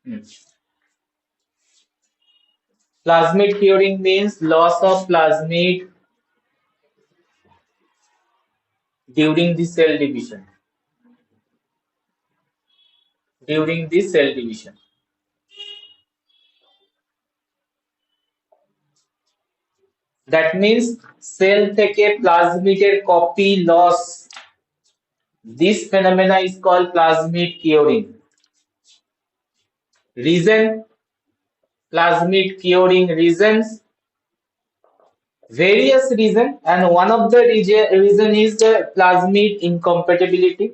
Hmm. Plasmid curing means loss of plasmid during the cell division. During the cell division. That means cell থেকে প্লাজমিডের copy loss. This phenomena is called plasmid curing. Reason, plasmid curing reasons, various reason, and one of the reason is the plasmid incompatibility.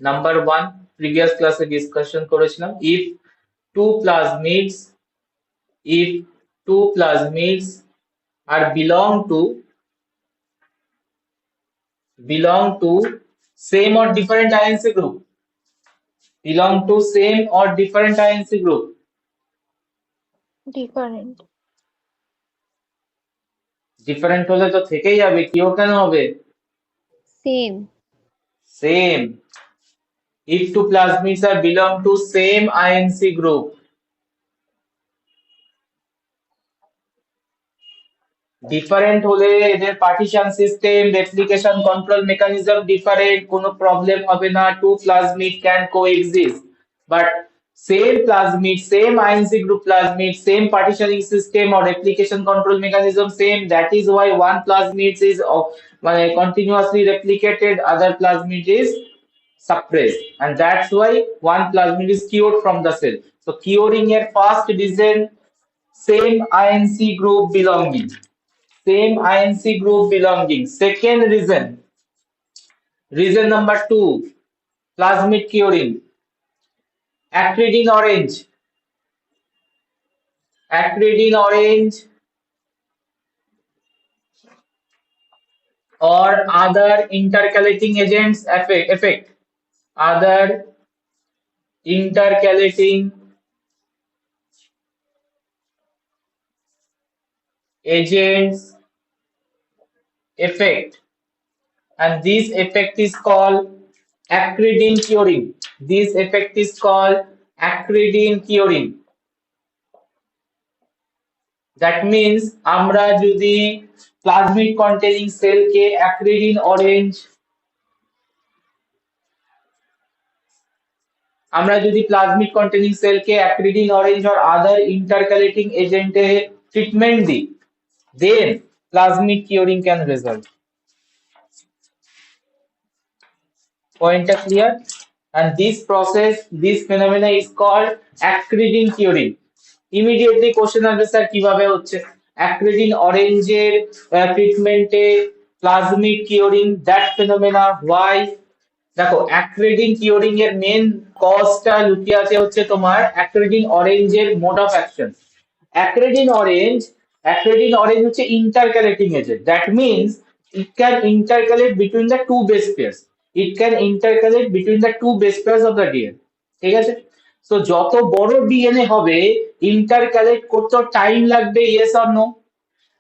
Number one, previous class discussion করেছিলাম, two plasmids if two plasmids are belong to same or different INC group, belong to same or different INC group. Different. Different হলে তো থেকেই যাবে, কিও কেন হবে? Same. Same. If two plasmids are belong to same INC group, different হলে এদের partition system, replication control mechanism different, কোনো প্রবলেম হবে না, two plasmid can coexist. But same plasmid, same INC group plasmid, same partitioning system or replication control mechanism same, that is why one plasmid is মানে continuously replicated, other plasmid is suppressed, and that's why one plasmid is cured from the cell. So curing এর first reason, same INC group belonging, same INC group belonging. Second reason number two, plasmid curing, acridine orange, acridine orange or other intercalating agents effect, other intercalating agents effect, and this effect is called acridine curing. This effect is called acridine curing. That means আমরা যদি plasmid containing cell কে acridine orange, আমরা যদি plasmid containing cell K acridine orange or other intercalating agent A treatment দিই, then plasmid curing can result. Point clear? And this process, this phenomena is called acridine curing. Immediately question আসবে sir কিভাবে হচ্ছে acridine orange এর ট্রিটমেন্টে plasmid curing, that phenomena why? দেখো acridine curing এর main কজটা লুকিয়ে আছে হচ্ছে তোমার acridine orange এর mode of action. acridine orange acridine orange হচ্ছে intercalating agent. That means it can intercalate between the two base pairs, it can intercalate between the two base pairs of the DNA. ঠিক আছে? So যত বড় DNA হবে ইন্টারক্যালেট করতে time লাগবে, yes or no,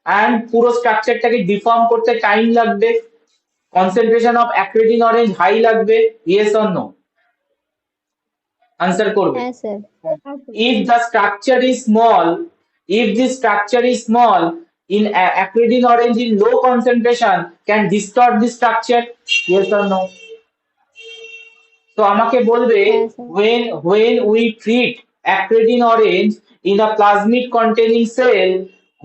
and পুরো স্ট্রাকচারটাকে deform করতে time লাগবে, concentration of acridine orange high লাগবে, yes or no? Answer করবে. Yes, sir. If the structure is small, if the structure is small, in acridine orange in low concentration can distort the structure, yes or no? So আমাকে বলবে Yes, sir. when we treat acridine orange in a plasmid containing cell,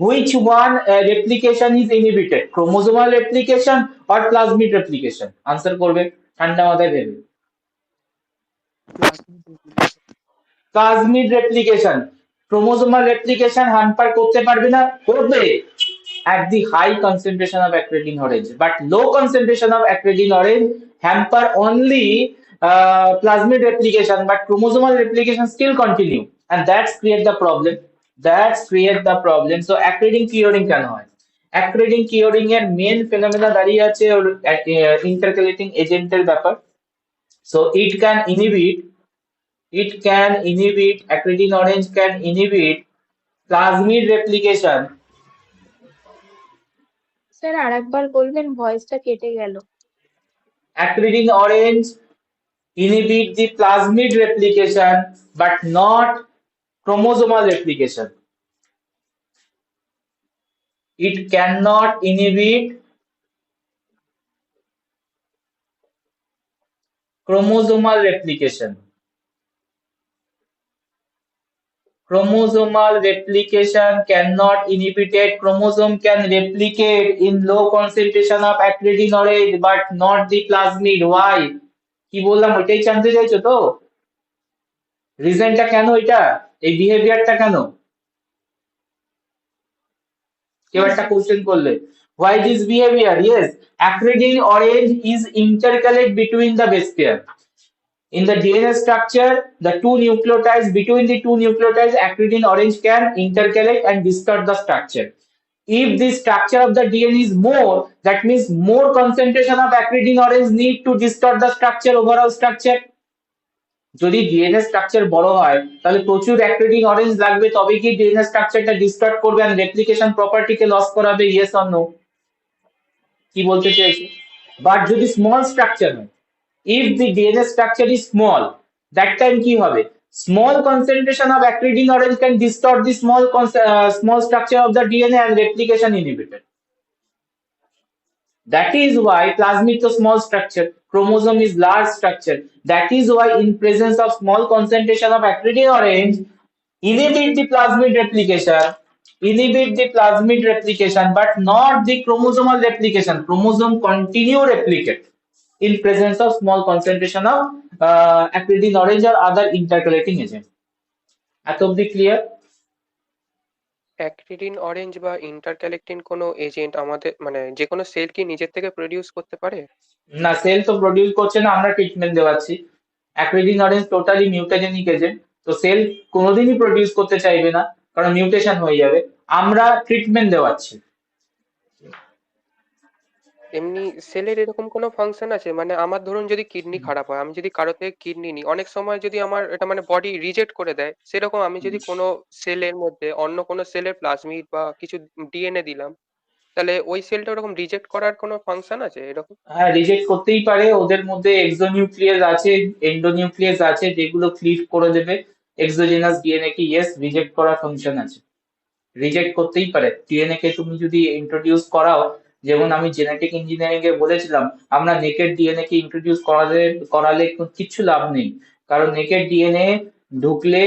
which one replication is inhibited, chromosomal replication or plasmid replication? Answer করবে ঠান্ডা মাথায় ভেবে. Plasmid replication, chromosomal replication hamper করতে পারবে না, করবে at the high concentration of acridine orange, but low concentration of acridine orange hamper only plasmid replication, but chromosomal replication still continue, and that's create the problem, that's create the problem. So acridine curing কেন হয়? acridine curing এর main phenomena দাঁড়িয়ে আছে ওর ইন্টারক্যালেটিং এজেন্টের ব্যাপার. So acridine orange can inhibit plasmid replication. Sir আরেকবার বলবেন, ভয়েসটা কেটে গেল. Acridine orange inhibit the plasmid replication but not chromosomal replication. It cannot inhibit chromosomal replication. Chromosomal replication cannot inhibited. Chromosome can replicate in low concentration of acridine orange but not the plasmid. Why? কি বললাম ওইটাই জানতে চাইছো তো? রিজনটা কেন এটা? এই বিহেভিয়ারটা কেন? কেউ একটা কোশ্চেন করলে why this behavior? Yes, acridine orange is intercalate between the base pair. In the DNA structure, the two nucleotides between the two nucleotides, acridine orange can intercalate and distort the structure. If the structure of the DNA is more, that means more concentration of acridine orange need to distort the structure, overall structure. যদি DNA structure বড় হয় তাহলে প্রচুর অ্যাক্রিডিন orange লাগবে তবে কি DNA স্ট্রাকচারটা distort করবে আর রেপ্লিকেশন প্রপার্টিকে লস করাবে ইয়েস অর নো কি বলতে চাইছি বাট যদি স্মল স্ট্রাকচার হয় if the DNA structure is small that time কি হবে small concentration of acridine orange can distort the small structure of the DNA and replication inhibited. That is why plasmid is a small structure, chromosome is large structure. That is why in presence of small concentration of acridine orange, inhibit the plasmid replication, but not the chromosomal replication. Chromosome continue replicate in presence of small concentration of acridine orange or other intercalating agent. এত অব্দি clear? অ্যাক্রিডিন orange বা ইন্টারক্যালেক্টিন কোনো agent আমাদের মানে যে কোনো sell কি নিজের থেকে প্রডিউস করতে পারে? না সেল তো প্রডিউস করছে না আমরা ট্রিটমেন্ট দেওয়াচ্ছি acridine orange totally mutagenic agent তো সেল কোনোদিনই প্রডিউস করতে চাইবে না কারণ মিউটেশন হয়ে যাবে আমরা ট্রিটমেন্ট দেওয়াচ্ছি এমনি সেলের এরকম কোনো ফাংশন আছে মানে আমার ধরুন যদি কিডনি খারাপ হয় আমি যদি কারো থেকে কিডনি নিই অনেক সময় যদি আমার এটা মানে বডি রিজেক্ট করে দেয় সেরকম আমি যদি কোনো সেলের মধ্যে অন্য কোনো সেলের প্লাজমিড বা কিছু ডিএনএ দিলাম তাহলে ওই সেলটা ওরকম রিজেক্ট করার কোনো ফাংশন আছে এরকম? হ্যাঁ রিজেক্ট করতেই পারে ওদের মধ্যে এক্সোনিউক্লিয়াস আছে এন্ডোনিউক্লিয়াস আছে যেগুলো ক্লিভ করে দেবে এক্সোজেনাস ডিএনএ কে ইয়েস রিজেক্ট করার ফাংশন আছে রিজেক্ট করতেই পারে ডিএনএ কে তুমি যদি ইন্ট্রোডিউস করাও যেমন আমি জেনেটিক ইঞ্জিনিয়ারিং এ বলেছিলাম আমরা নেকেড ডিএনএ কে ইন্ট্রোডিউস করালে কিচ্ছু লাভ নেই কারণ নেকেড ডিএনএ ঢুকলে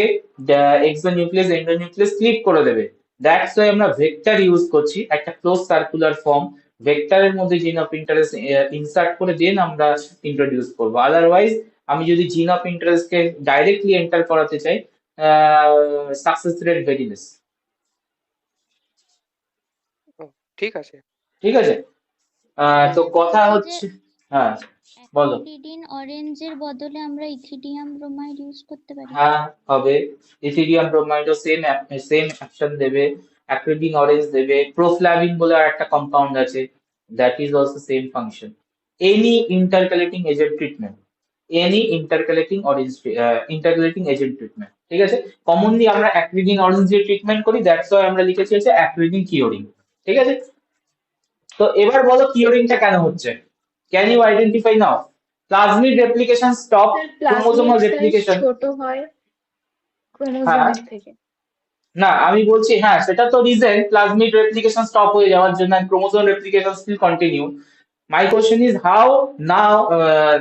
এক্সোনিউক্লিয়াস এন্ডোনিউক্লিয়াস ক্লিভ করে দেবে দ্যাটস ওয়াই আমরা ভেক্টর ইউজ করছি একটা ক্লোজ সার্কুলার ফর্ম ভেক্টরের মধ্যে জিন অফ ইন্টারেস্ট ইনসার্ট করে দেন আমরা ইন্ট্রোডিউস করবো আদারওয়াইজ আমি যদি জিন of interest K directly enter করাতে চাই সাকসেস রেট ভেরি লেস ও, ঠিক আছে। ঠিক আছে তো কথা এই যে হচ্ছে হ্যাঁ বলো অ্যাক্রিডিন অরেঞ্জের বদলে আমরা ইথিডিয়াম ব্রোমাইড ইউজ করতে পারি। হ্যাঁ হবে ইথিডিয়াম ব্রোমাইডও সেম অ্যাকশন দেবে অ্যাক্রিডিন অরেঞ্জ দেবে প্রোফ্লাভিন বলে আর একটা কম্পাউন্ড আছে that is also same function any intercalating agent treatment any intercalating agent treatment ঠিক আছে কমনলি আমরা অ্যাক্রিডিন অরেঞ্জ দিয়ে ট্রিটমেন্ট করি দ্যাটস ওয়াই আমরা লিখেছি হচ্ছে অ্যাক্রিডিন কিওরিং ঠিক আছে তো এবার বলো কিওরিংটা কেন হচ্ছে can you identify now plasmid replication stop plasmid chromosomal size replication ছোট হয় হ্যাঁ ক্রোমোজোমের থেকে। না আমি বলছি হ্যাঁ সেটা তো রিজন প্লাজমিড রেপ্লিকেশন স্টপ হয়ে যাওয়ার জন্য chromosome replication still continue my question is how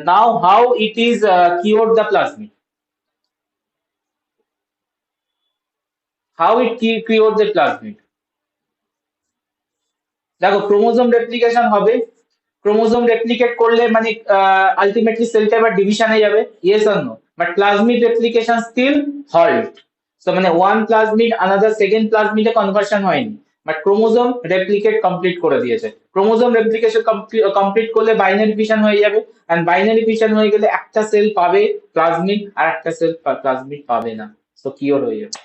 now how it is cure the plasmid how it cure the plasmid দেখো ক্রোমোজোম রেপ্লিকেশন হবে ক্রোমোজোম রেপ্লিকেট করলে মানে আলটিমেটলি সেলটা এবার ডিভিশনে যাবে yes or no but plasmid replication still halt so মানে one plasmid another second প্লাজমিডে কনভার্সন হয়নি বাট ক্রোমোজোম রেপ্লিকেট কমপ্লিট করে দিয়েছে ক্রোমোজোম রেপ্লিকেশন কমপ্লিট করলে বাইনারি ফিশন হয়ে যাবে এন্ড বাইনারি ফিশন হয়ে গেলে একটা সেল পাবে প্লাজমিড আর একটা সেল প্লাজমিড পাবে না সো কিওর হয়ে যাবে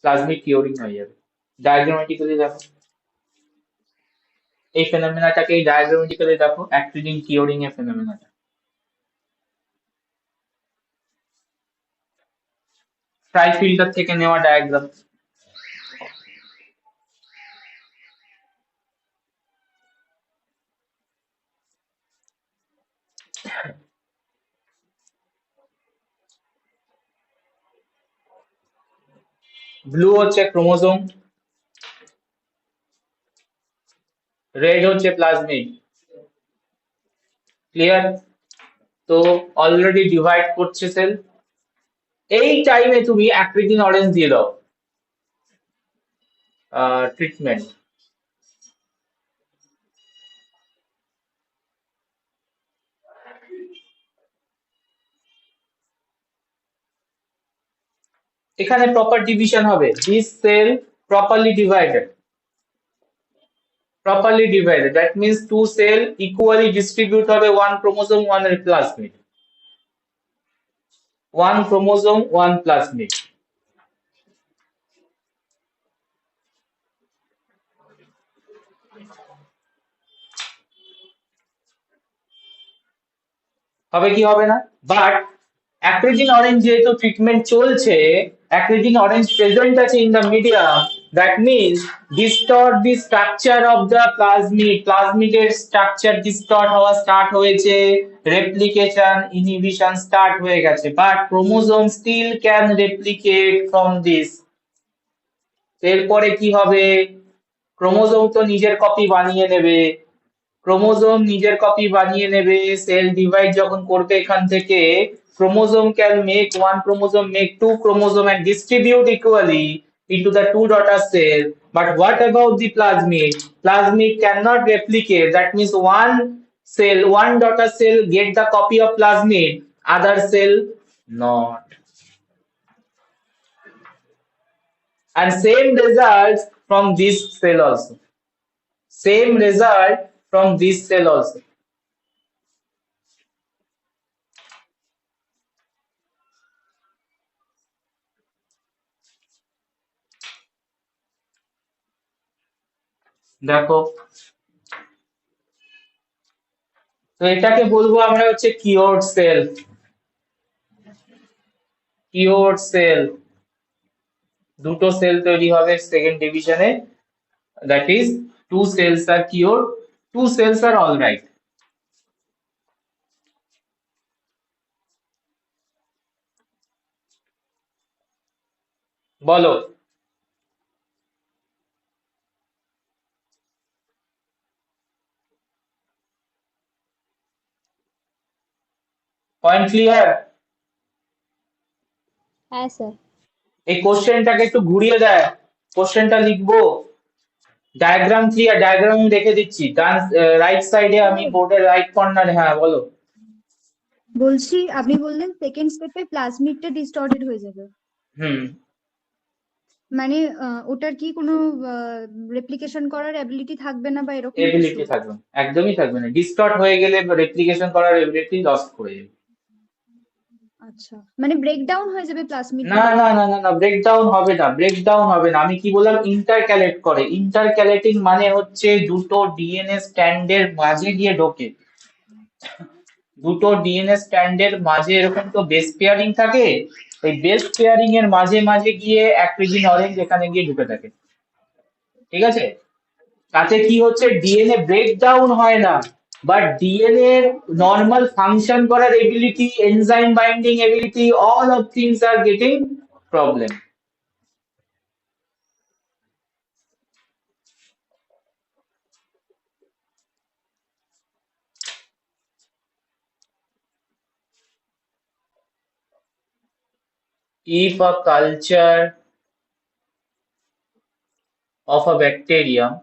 প্লাজমিড কিওরিং হয়ে যাবে ডায়াগ্রামেটিক্যালি দেখো এই ফেনোমেনাটাকে ডায়াগ্রামেটিক্যালি দেখো অ্যাক্রিডিন কিওরিং এর ফেনোমেনাটা ট্রাই ফিল্টার থেকে নেওয়া ডায়াগ্রাম ব্লু হচ্ছে ক্রোমোজোম, রেড হচ্ছে প্লাজমিড। ক্লিয়ার? তো অলরেডি ডিভাইড করছে সেল। এই টাইমে তুমি অ্যাক্রিডিন অরেঞ্জ দিয়ে দাও ট্রিটমেন্ট। এখানে প্রপার ডিভিশন হবে, this cell properly divided, that means two cell equally distribute হবে one chromosome one plasmid, one chromosome one plasmid। হবে কি হবে না? বাট অ্যাক্রিডিন অরেঞ্জ যেহেতু ট্রিটমেন্ট চলছে, অ্যাক্রিডিন অরেঞ্জ প্রেজেন্ট আছে in the medium, that means distort the structure of the plasmid, প্লাজমিডের structure distort হওয়া স্টার্ট হয়েছে, রেপ্লিকেশন ইনহিবিশন স্টার্ট হয়ে গেছে, but chromosome still can replicate from this. এরপরে কি হবে? ক্রোমোজোম তো নিজের কপি বানিয়ে নেবে, ক্রোমোজোম নিজের কপি বানিয়ে নেবে, সেল ডিভাইড যখন করবে এখান থেকে, chromosome can make one chromosome make two chromosome and distribute equally into the two daughter cell, but what about the plasmid? Plasmid cannot replicate, that means one cell, one daughter cell get the copy of plasmid, other cell not, and same results from this cell also, same result from this cell also। দেখো, তো এটাকে বলবো আমরা হচ্ছে cure cell, cure cell. দুটো cell তৈরি হবে second ডিভিশনে, that is two cells are cure, two cells are all right. বলো, পয়েন্ট ক্লিয়ার? হ্যাঁ স্যার। এই কোশ্চেনটাকে একটু ঘুরিয়ে দেয়, কোশ্চেনটা লিখবো, ডায়াগ্রাম ক্লিয়ার, ডায়াগ্রাম রেখে দিচ্ছি ডান রাইট সাইডে, আমি বোর্ডের রাইট কর্নারে। হ্যাঁ বলো। বলছি আপনি বললেন সেকেন্ড স্টেপে প্লাজমিডটা ডিস্টর্টেড হয়ে যাবে, হুম, মানে ওটার কি কোনো রেপ্লিকেশন করার অ্যাবিলিটি থাকবে না বা এরকম কিছু? এবিলিটি থাকবে না, একদমই থাকবে না, ডিস্টর্ট হয়ে গেলে রেপ্লিকেশন করার এবিলিটি লস করে যাবে। আচ্ছা, মানে ব্রেকডাউন হয়ে যাবে প্লাজমিডটা? না না না না না, ব্রেকডাউন হবে না, ব্রেকডাউন হবে না। আমি কি বললাম? ইন্টারক্যালেট করে, ইন্টারক্যালেটিং মানে হচ্ছে দুটো ডিএনএ স্ট্র্যান্ডের মাঝে গিয়ে ঢোকে, দুটো ডিএনএ স্ট্র্যান্ডের মাঝে এরকম তো বেস পেয়ারিং থাকে, ওই বেস পেয়ারিং এর মাঝে মাঝে গিয়ে অ্যাক্রিডিন অরেঞ্জ এখানে গিয়ে ঢুকে থাকে, ঠিক আছে? তাতে কি হচ্ছে? ডিএনএ ব্রেকডাউন হয় না, বাট ডিএনএ নর্মাল ফাংশন করার ability, enzyme binding ability, all of things are getting problem. If a culture of a bacterium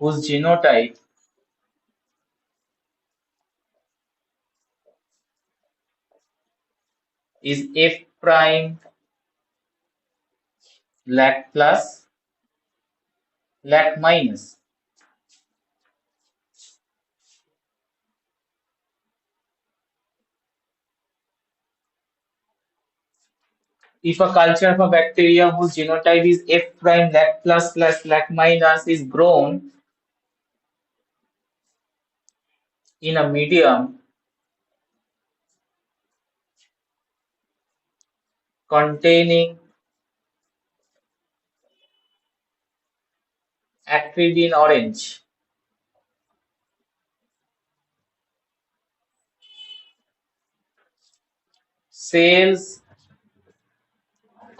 whose genotype is F prime lac plus lac minus, if a culture of a bacterium whose genotype is F prime lac plus lac minus is grown in a medium containing acridine orange, cells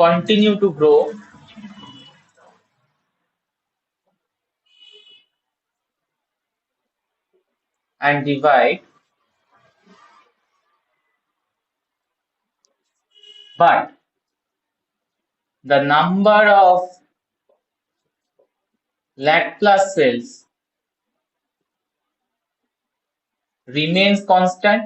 continue to grow and divide, but the number of lag plus cells remains constant,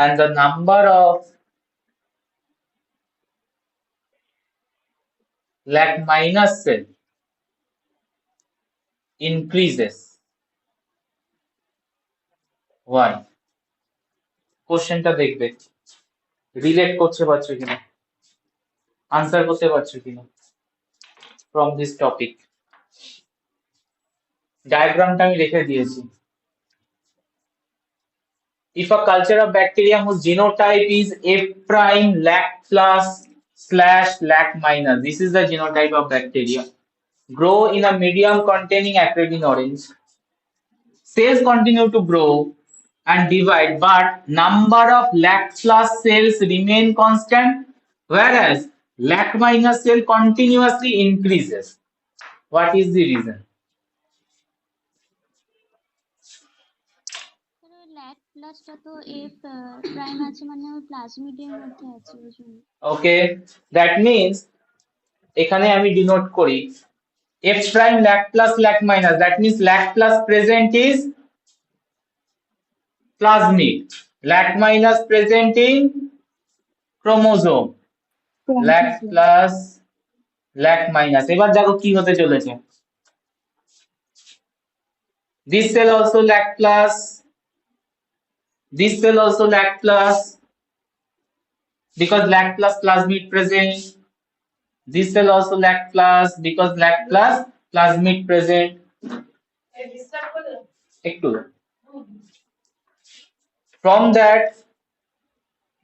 and the number of lag minus cell increases. Why? কোশ্চেনটা দেখবে relate করতে পারছো কিনা, answer করতে পারছো কিনা from this topic. ডায়াগ্রামটা আমি রেখে দিয়েছি। If a culture of bacteria whose genotype is F prime lag plus slash lag minus, this is the genotype of bacteria, grow in a medium containing acridine orange, cells continue to grow and divide, but number of lag plus cells remain constant, whereas lag minus cell continuously increases. What is the reason? Lac প্লাসটা তো F prime আছে মানে ওই প্লাজমিডের মধ্যে আছে ওই জন্য। Okay, that means এখানে আমি ডিনোট করি F prime lag plus lag minus, that means lag plus present is plasmid, lag minus present in chromosome, lag plus lag minus। এবার দেখো কি হতে চলেছে, this cell also lag plus, this cell also lag plus because lag plus plasmid present, this cell also lag plus because lag plus plasmid present। একটু from that,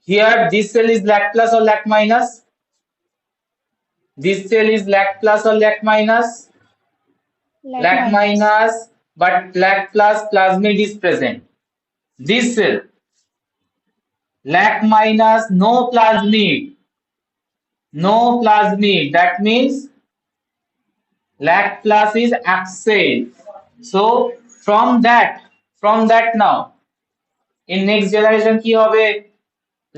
here this cell is lag plus or lag minus, this cell is lag plus or lag minus, lag minus, but lag plus plasmid is present. This cell lag minus, no plasmid, that means lag plus is absent. So from that now in next generation কি হবে,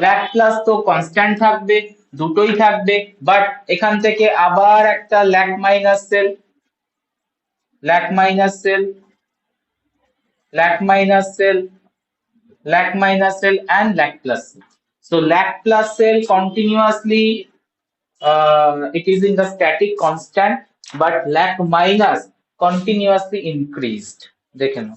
lag plus তো constant থাকবে, দুটোই থাকবে, but এখান থেকে আবার একটা lag minus cell and lag plus cell. So lag plus cell continuously it is in the static constant, but lag minus continuously increased. দেখে নাও।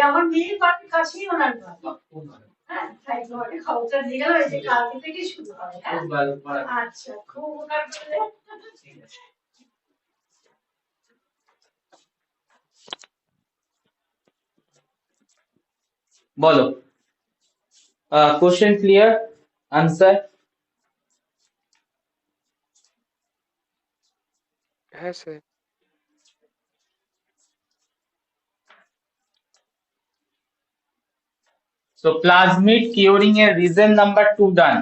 আমার মেয়ের বাড়ির কাছেই ওনার বাড়ি। হ্যাঁ, তাই তোমাকে খবরটা দিয়ে গেলাম, এই যে কালকে থেকে শুরু হয়। আচ্ছা, খুব উপকার করলে। বলো, কোশ্চেন ক্লিয়ার, আনসার? হ্যাঁ sir. So plasmid curing a reason number 2 done.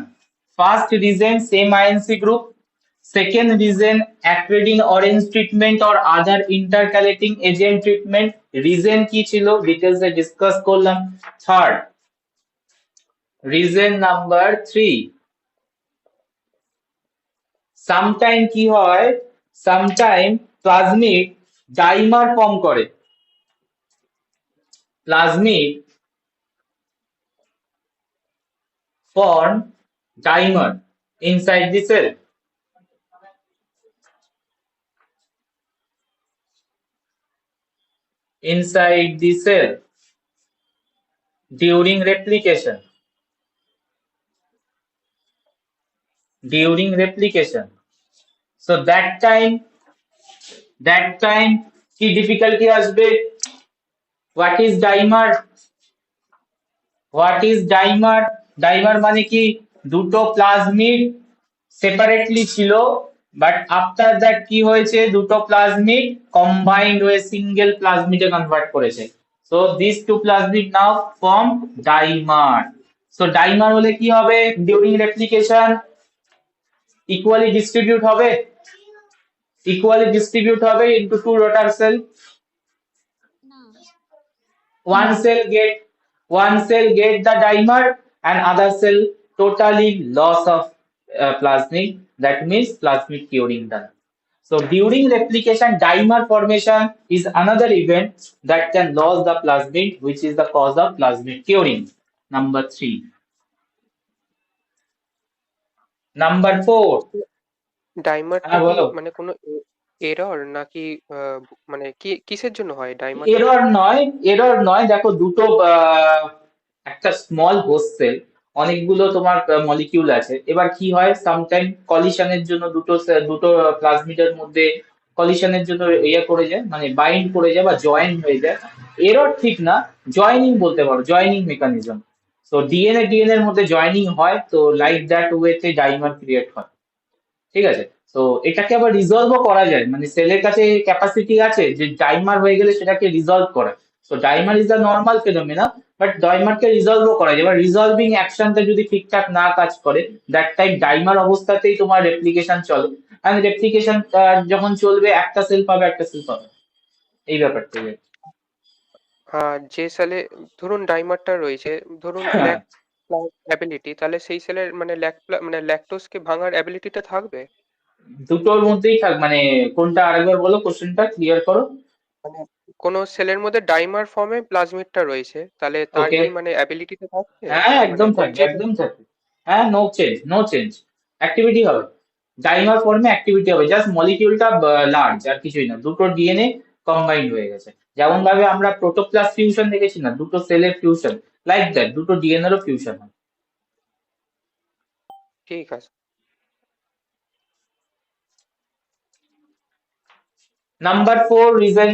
First reason same INC group. Second reason acridine orange treatment or other intercalating agent treatment. Reason কি ছিল details এ discuss করলাম। Third reason number 3, sometime কি হয়, sometime plasmid dimer form করে, plasmid form dimer inside the cell. Inside the cell during replication. So that time কি difficulty আসবে? What is dimer? Dimer মানে কি, দুটো প্লাজমিড সেপারেটলি ছিল, বাট আফটার দ্যাট কি হয়েছে, দুটো প্লাজমিড কম্বাইন্ড হয়ে সিঙ্গেল প্লাজমিডে কনভার্ট করেছে। So this two plasmid now form dimer. So dimer হলে কি হবে, ডিউরিং রেপ্লিকেশন ইকুয়ালি ডিস্ট্রিবিউট হবে, ইন্টু টু রোটার সেল। না। One cell get the dimer and other cell totally loss of plasmid, that means plasmid curing done. So during replication, dimer formation is another event that can lose the plasmid, which is the cause of plasmid curing. Number 3. Number 4. ডাইমারটা কি বলো। মানে কোনো error নাকি মানে কিসের জন্য হয় dimer? Error নয়, দেখো দুটো একটা স্মল হোস্ট সেল, অনেকগুলো তোমার মলিকিউল আছে, এবার কি হয় সামটাইম কলিশনের জন্য দুটো প্লাজমিডের মধ্যে কলিশনের জন্য ইয়ে করে যায়, মানে বাইন্ড করে যায় বা জয়েন হয়ে যায়। এরর ঠিক না, জয়েনিং বলতে পারো, জয়েনিং মেকানিজম। তো ডিএনএ এর মধ্যে জয়েনিং হয়, তো লাইক দ্যাট ওয়েতে ডাইমার ক্রিয়েট হয়। ঠিক আছে, তো এটাকে আবার রিজলভও করা যায়, মানে সেলের কাছে ক্যাপাসিটি আছে যে ডাইমার হয়ে গেলে সেটাকে রিজলভ করা। So dimer is the normal phenomena, but ডাইমারকে রিজলভও করা যায়। এবার রিজলভিং অ্যাকশনটা যদি ঠিকঠাক না কাজ করে, দ্যাট টাইম ডাইমার অবস্থাতেই তোমার রেপ্লিকেশন চলে, এন্ড রেপ্লিকেশন যখন চলবে একটা সেল পাবে, এই ব্যাপারটা। যে সেলে ধরুন ডাইমারটা রয়েছে, ধরুন হ্যাঁ, অ্যাবিলিটি, তাহলে সেই সেলের মানে ল্যাকটোজকে ভাঙার অ্যাবিলিটিটা থাকবে? দুটোর মধ্যেই থাক, মানে কোনটা আরেকবার বলো, কোশ্চেনটা ক্লিয়ার করো। মানে কোন সেলের মধ্যে ডাইমার ফর্মে প্লাজমিডটা রয়েছে, তাহলে তার ওকে, কি মানে অ্যাবিলিটিটা থাকবে? হ্যাঁ মানে একদম থাকবে, যে একদম থাকবে। হ্যাঁ, নো চেঞ্জ, অ্যাক্টিভিটি হবে, ডাইমার ফর্মে অ্যাক্টিভিটি হবে, জাস্ট মলিকিউলটা লার্জ, আর কিছুই না, দুটো ডিএনএ কম্বাইন্ড হয়ে গেছে। যেমন ভাবে আমরা প্রোটোপ্লাস্ট ফিউশন দেখেছি না, দুটো সেলের ফিউশন, লাইক দ্যাট দুটো ডিএনএ এরও ফিউশন হয়। ঠিক আছে। Number 4 reason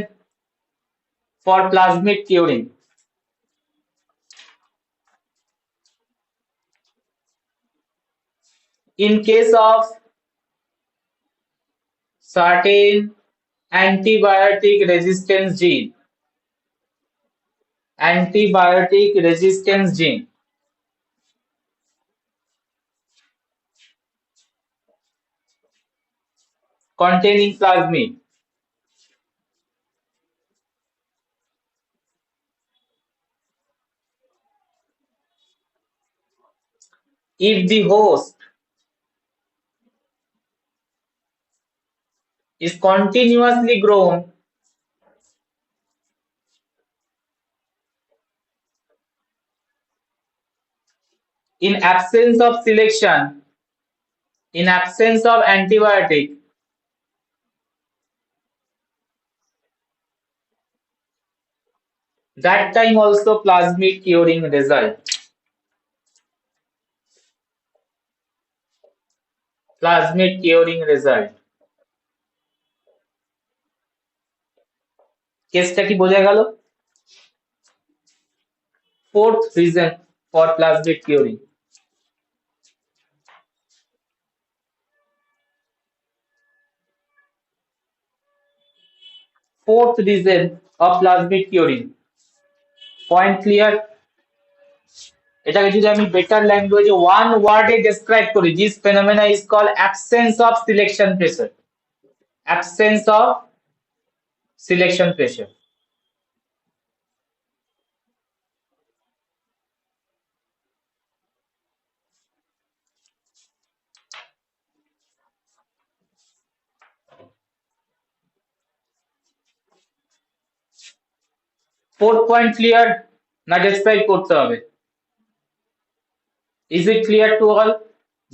for plasmid curing. In case of certain antibiotic resistance gene, containing plasmid, if the host is continuously grown in absence of selection, in absence of antibiotic, that time also plasmid curing result. Plasmid curing result. কেসটা কি বোঝা গেল? Fourth reason for plasmid curing. Fourth reason of plasmid curing. Point clear? এটাকে যদি আমি better ল্যাঙ্গুয়েজে one ওয়ার্ডে describe করি, this phenomena is called absence of selection pressure. Absence of selection pressure. Fourth point clear না ডেসক্রাইব করতে হবে? Is it clear to all?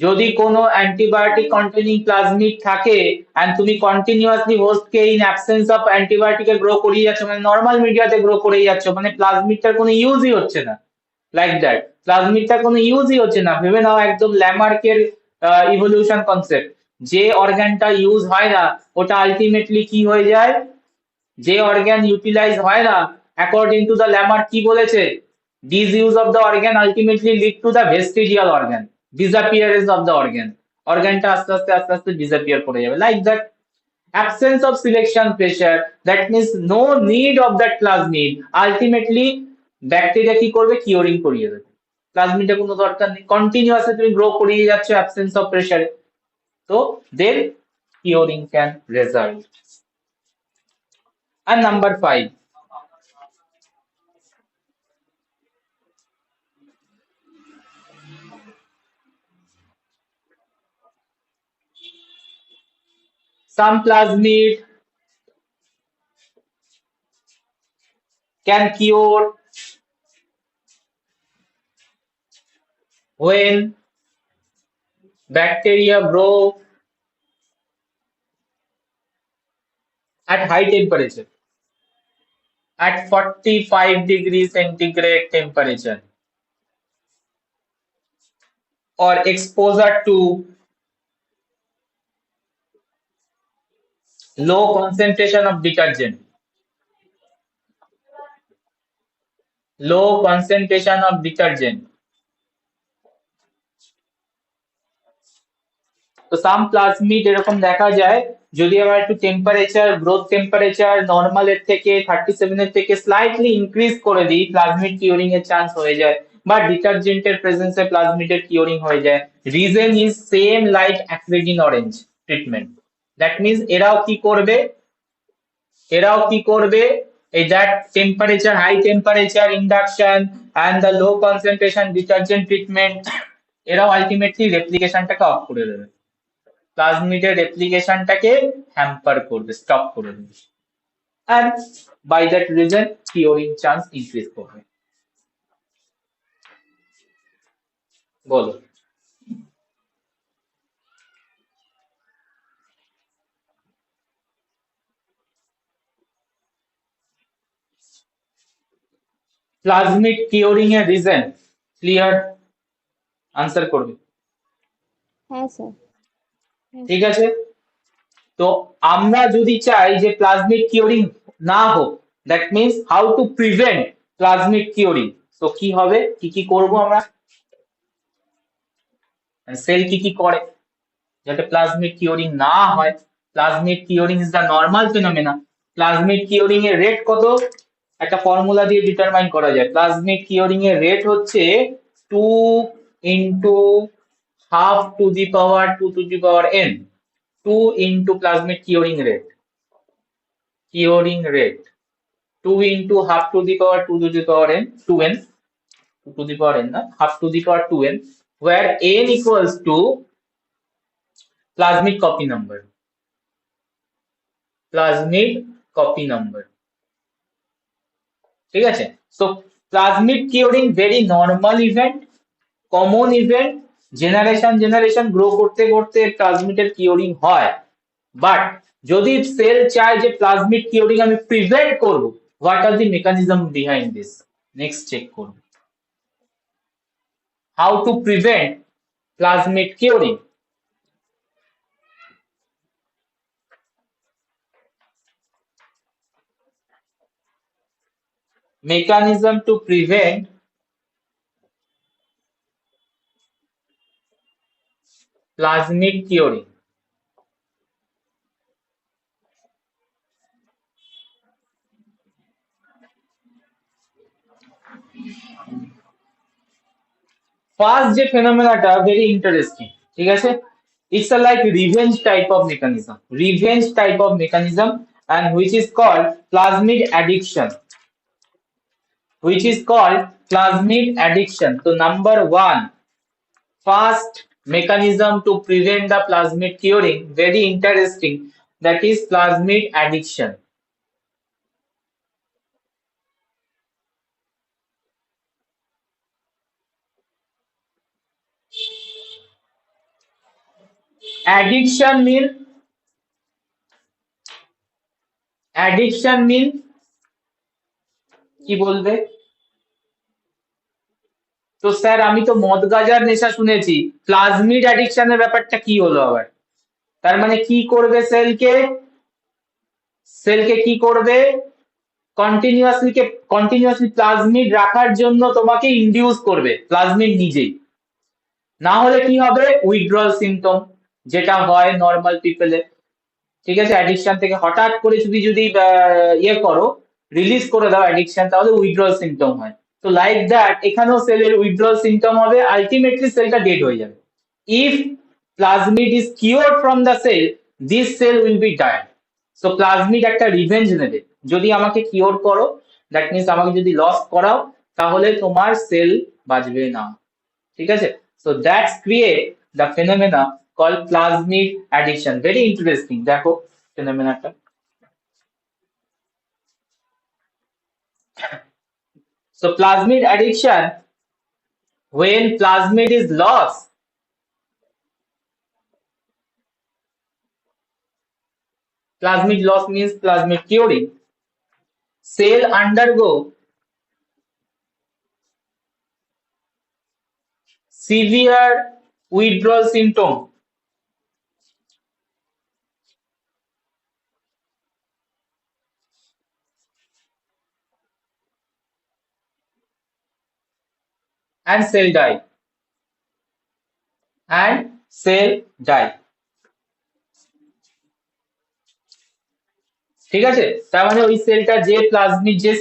যদি কোনো অ্যান্টিবায়োটিক কন্টেনিং প্লাজমিড থাকে এন্ড তুমি কন্টিনিউয়াসলি হোস্টকে ইন অ্যাবসেন্স অফ অ্যান্টিবায়োটিকে গ্রো করিয়ে যাচ্ছ, মানে নর্মাল মিডিয়াতে গ্রো করিয়ে যাচ্ছ, মানে প্লাজমিডটার কোনো ইউজই হচ্ছে না, লাইক দ্যাট প্লাজমিডটার কোনো ইউজই হচ্ছে না। ভেবে নাও একদম ল্যামার্কের ইভলিউশন কনসেপ্ট, যে অর্গানটা ইউজ হয় না ওটা আলটিমেটলি কি হয়ে যায়, যে অর্গান ইউটিলাইজ হয় না, অ্যাকর্ডিং টু দ্য ল্যামার কি বলেছে, disuse of the organ ultimately lead to the vestigial organ, disappearance of the organ. অর্গানটা আস্তে আস্তে আস্তে আস্তে ডিসঅ্যাপিয়ার করে যাবে। Like that absence of selection pressure, that means no need of that plasmid, ultimately bacteria কি করবে, কিওরিং করিয়ে দেবে। প্লাজমিডের কোনো দরকার নেই, কন্টিনিউয়াসলি তুমি গ্রো করিয়ে যাচ্ছ অ্যাবসেন্স অফ প্রেসারে, তো then curing can result. And number 5, some plasmid can cure when bacteria grow at high temperature, at 45 degrees centigrade temperature, or exposure to low concentration of detergent, low concentration of detergent. তো সাম plasmid এরকম দেখা যায় যদি আমরা একটু temperature, growth temperature নর্মালের থেকে 37 এর থেকে স্লাইটলি ইনক্রিজ করে দিই, প্লাজমিড কিওরিং এর চান্স হয়ে যায়, বা ডিটারজেন্টের প্রেজেন্সে প্লাজমিডের কিওরিং হয়ে যায়। Reason is same like acridine orange treatment. That means এরাও কি করবে, এই that temperature, high temperature induction and the low concentration detergent treatment, এরাও আলটিমেটলি রেপ্লিকেশনটাকে অফ করে দেবে, প্লাজমিডের রেপ্লিকেশনটাকে হ্যাম্পার করবে, স্টপ করে দেবে, and by that reason curing chance increase করবে। বলো প্লাজমিড কিওরিং এর রিজন ক্লিয়ার, আনসার করবে। হ্যাঁ স্যার। ঠিক আছে, তো আমরা যদি চাই যে প্লাজমিড কিওরিং না হোক, that means how to prevent plasmid curing, তো কি হবে, কি করব আমরা, সেল কি করে যাতে প্লাজমিড কিওরিং না হয়। Plasmid curing is the normal ফিনোমেনা। Plasmid curing এর রেট কত, একটা ফর্মুলা দিয়ে ডিটারমাইন করা যায়। প্লাজমিড কিওরিং এর রেট হচ্ছে 2 into half to the power 2 to the power n, 2 into plasmid curing rate, 2 into half to the power 2 to the power n, 2n, 2 to the power n na, half to the power 2n, where n equals to plasmid copy number, ঠিক আছে। So plasmid curing very normal event, common event, generation grow করতে করতে প্লাজমিডের কিওরিং হয়। But যদি cell চায় যে প্লাজমিড কিওরিং আমি প্রিভেন্ট করব, what are the mechanism behind this, next check করব। How to prevent plasmid curing, mechanism to prevent plasmid curing. First যে ফেনোমেনাটা ভেরি ইন্টারেস্টিং, ঠিক আছে, it's a like revenge type of mechanism, and which is called plasmid addiction, So number 1, first mechanism to prevent the plasmid curing, very interesting, that is plasmid addiction. Addiction mean কি বলবে? তো sir আমি তো মদ গাজার নেশা শুনেছি, plasmid অ্যাডিকশনের ব্যাপারটা কি হলো আবার? তার মানে কি করবে, সেলকে কি করবে, কন্টিনিউয়াসলি প্লাজমিড রাখার জন্য তোমাকে ইনডিউস করবে প্লাজমিড নিজেই, না হলে কি হবে, উইথড্রয়াল সিম্পটম, যেটা হয় নর্মাল পিপলে, ঠিক আছে? অ্যাডিকশন থেকে হঠাৎ করে যদি ইয়ে করো, রিলিজ করে দাও অ্যাডিকশন, তাহলে উইথড্রল সিমটম হয়। তো লাইক দ্যাট এখানেও সেলের উইথড্রল সিমটম হবে, আলটিমেটলি সেলটা ডেড হয়ে যাবে। If plasmid is cure from the cell, this cell will be died. So plasmid একটা রিভেঞ্জ নেবে, যদি আমাকে কিওর করো, দ্যাট মিনস আমাকে যদি লস করাও, তাহলে তোমার সেল বাঁচবে না, ঠিক আছে? So that's create the phenomena called plasmid addiction. Very interesting, দেখো ফেনোমেনাটা। So plasmid addiction, when plasmid is lost, plasmid loss means plasmid curing, cell undergo severe withdrawal symptom and cell die, and cell die, ঠিক আছে? তার মানে ওই সেলটা যে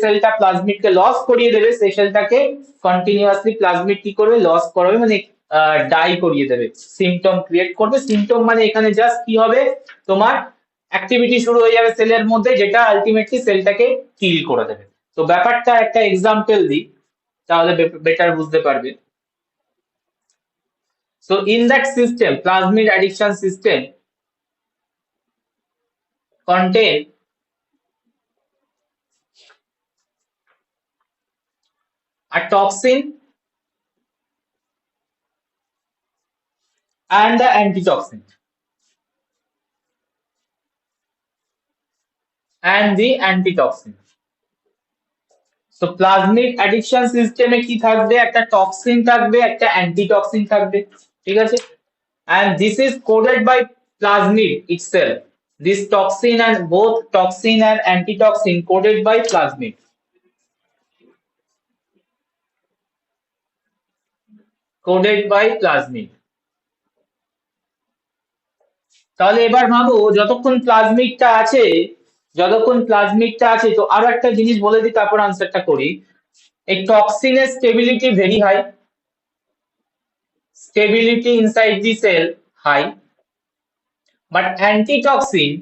সেলটা প্লাজমিডকে লস করিয়ে দেবে, সেই সেলটাকে কন্টিনিউয়াসলি প্লাজমিড কি করবে, লস করবে, মানে ডাই করিয়ে দেবে, সিমটম ক্রিয়েট করবে। সিমটম মানে এখানে জাস্ট কি হবে, তোমার অ্যাক্টিভিটি শুরু হয়ে যাবে সেলের মধ্যে, যেটা আলটিমেটলি সেলটাকে কিল করে দেবে। তো ব্যাপারটা একটা এক্সাম্পল দিই, তাহলে বেটার বুঝতে পারবে। So in that system, plasmid addiction system contain a toxin and the antitoxin, and the antitoxin. So plasmid addiction system এ কি থাকবে, একটা টক্সিন থাকবে, একটা অ্যান্টিটক্সিন থাকবে, ঠিক আছে? And this is coded by plasmid itself. This toxin and both toxin and antitoxin coded by plasmid. Coded by plasmid. তাহলে এবার ভাবো, যতক্ষণ প্লাজমিডটা আছে, তো আরো একটা জিনিস বলে দিই, তারপর আনসারটা করি। এই টক্সিনের stability very high, stability inside the cell high, but antitoxin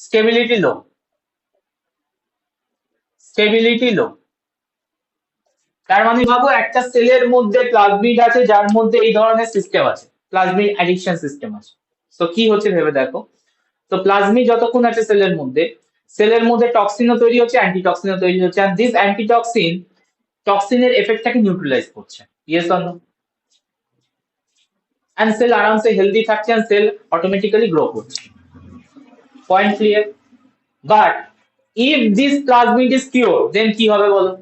stability low, তার মানে ভাবো একটা সেলের মধ্যে প্লাজমিড আছে, যার মধ্যে এই ধরনের সিস্টেম আছে, প্লাজমিড অ্যাডিকশন সিস্টেম আছে। তো কি হচ্ছে ভেবে দেখো, তো প্লাজমিড যতক্ষণ আছে সেলের মধ্যে টক্সিনও তৈরি হচ্ছে, অ্যান্টিটক্সিনও তৈরি হচ্ছে, and this antitoxin টক্সিনের এফেক্টটাকে নিউট্রালাইজ করছে, yes or no? and cell আরামসে হেলদি থাকছে, and সেল অটোমেটিক্যালি গ্রো করছে। Point clear? But if this plasmid is cured, then কি হবে বলো?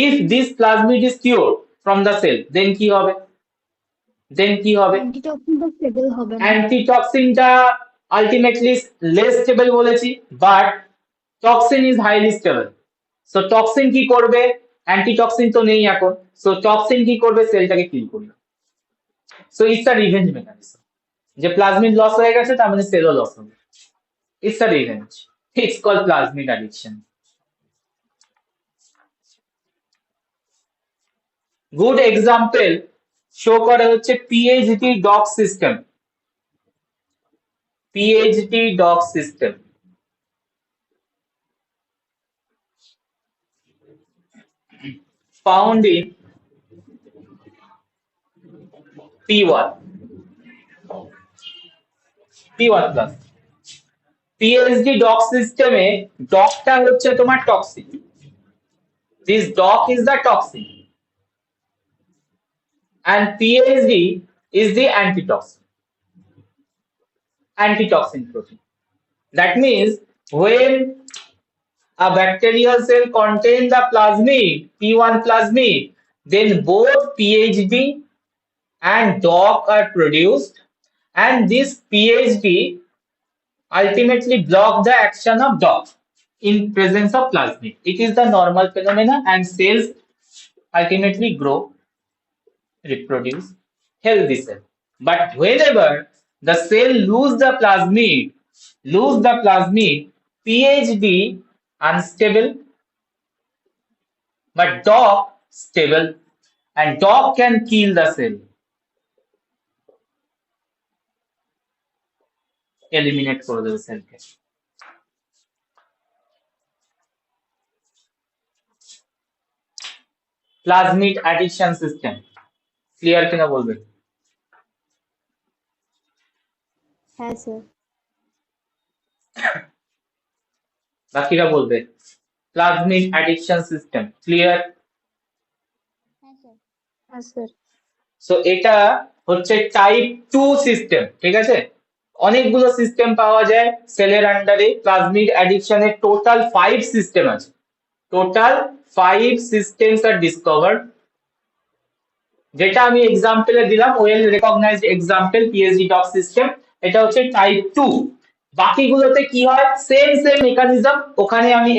if this plasmid is cured from the cell, then কি হবে? অ্যান্টিটক্সিনটা স্টেবল হবে না। অ্যান্টিটক্সিনটা আলটিমেটলি লেস স্টেবল বলেছি, but toxin is highly stable. So toxin কি করবে, অ্যান্টিটক্সিন তো নেই এখন, সো টক্সিন কি করবে, সেলটাকে কিল করবে। So it's a revenge mechanism, যে প্লাজমিড লস হয়ে গেছে, তার মানে সেলও লস হবে, it's a revenge, it's called plasmid addiction. Good example show করে হচ্ছে PhD dog system. PhD dog system. Found in P1 plus. PhD dog system এ ডগটা হচ্ছে তোমার toxin, this dog is the toxin, and PhD is the antitoxin protein. That means when a bacterial cell contains the plasmid, P1 plasmid, then both PhD and dog are produced, and this PhD ultimately block the action of dog in presence of plasmid. It is the normal phenomena, and cells ultimately grow, reproduce, healthy cell. But whenever the cell lose the plasmid, pH be unstable, but DOC stable, and DOC can kill the cell, eliminate করে দেবে সেলকে। Plasmid addiction system clear কিনা বলবেন? হ্যাঁ sir. বাকিরা বলবে plasmid addiction system clear? হ্যাঁ sir. হ্যাঁ sir. So এটা হচ্ছে টাইপ 2 সিস্টেম, ঠিক আছে? অনেকগুলো সিস্টেম পাওয়া যায় সেলের আন্ডারে। প্লাজমিড অ্যাডিকশনের টোটাল 5 সিস্টেম আছে, টোটাল 5 সিস্টেমস আর ডিসকভার্ড। যেটা আমি এক্সাম্পলে দিলাম well recognized example PhD dog system, এটা হচ্ছে টাইপ 2। বাকিগুলোতে কি হয়, সেম মেকানিজম।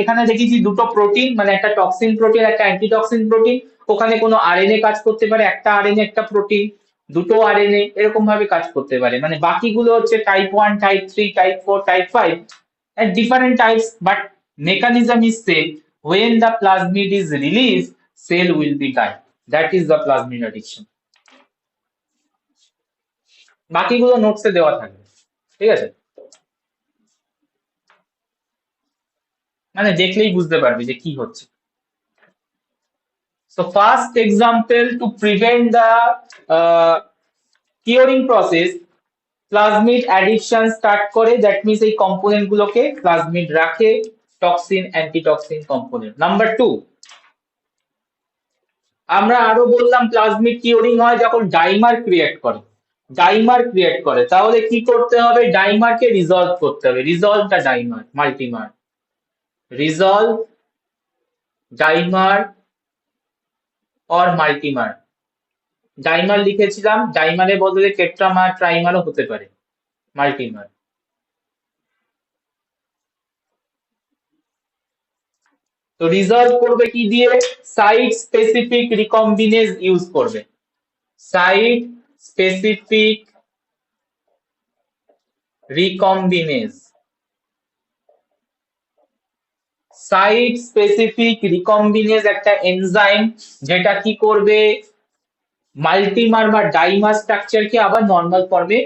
এখানে দেখেছি দুটো প্রোটিন, মানে একটা টক্সিন প্রোটিন একটা অ্যান্টিটক্সিন প্রোটিন। ওখানে কোনো আরএনএ কাজ করতে পারে, একটা আরএনএ একটা প্রোটিন, দুটো আরএনএ এরকম ভাবে কাজ করতে পারে। মানে বাকিগুলো হচ্ছে type 1, type 3, type 4, type 5 and different types, but mechanism is same. When the plasmid is released, cell will be died. That is the plasmid addiction. বাকিগুলো নোটসে দেওয়া থাকবে, ঠিক আছে? মানে দেখলেই বুঝতে পারবে যে কি হচ্ছে। So first example to prevent the curing process, plasmid addiction start করে, দ্যাট মিনস এই কম্পোনেন্ট গুলোকে প্লাজমিড রাখে, টক্সিন অ্যান্টিটক্সিন কম্পোনেন্ট। নাম্বার 2, আমরা আরো বললাম প্লাজমিড কিউরিং হয় যখন ডাইমার ক্রিয়েট করে। তাহলে কি করতে হবে, ডাইমারকে রিজলভ করতে হবে। Resolve the dimer, multimer, resolve dimer or multimer. Dimer লিখেছিলাম, ডাইমারের বদলে টেট্রামার ট্রাইমারও হতে পারে, মাল্টিমার। তো রিজলভ করবে কি দিয়ে, সাইট স্পেসিফিক রিকম্বিনেজ ইউজ করবে। Site specific recombinase, site specific রিকম্বিনেজ একটা এনজাইম যেটা কি করবে, মাল্টিমার বা ডাইমার স্ট্রাকচারকে আবার নর্মাল ফর্মে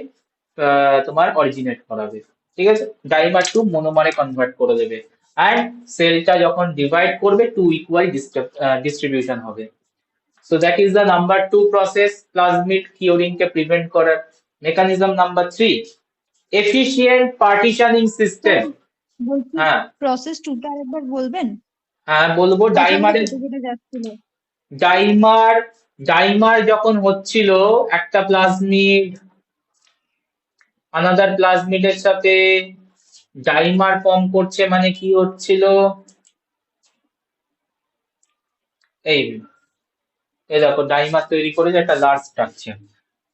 তোমার অরিজিনেট করাবে, ঠিক আছে? ডাইমার টু মনোমারে কনভার্ট করে দেবে, এন্ড সেলটা যখন ডিভাইড করবে 2 ইকুয়াল ডিস্ট্রিবিউশন হবে। So that is the number 2 process plasmid curing কে প্রিভেন্ট করার। Mechanism number 3, efficient partitioning system. বলছি হ্যাঁ প্রসেস 2টা আরেকবার বলবেন? হ্যাঁ বলবো। মাঝখানে কেটে কেটে যাচ্ছিল। ডাইমার যখন হচ্ছিল একটা প্লাজমিড আনাদার প্লাজমিডের সাথে ডাইমার ফর্ম করছে, মানে কি হচ্ছিল, এই দেখো ডাইমার তৈরি করেছে একটা লার্জ স্ট্রাকচার।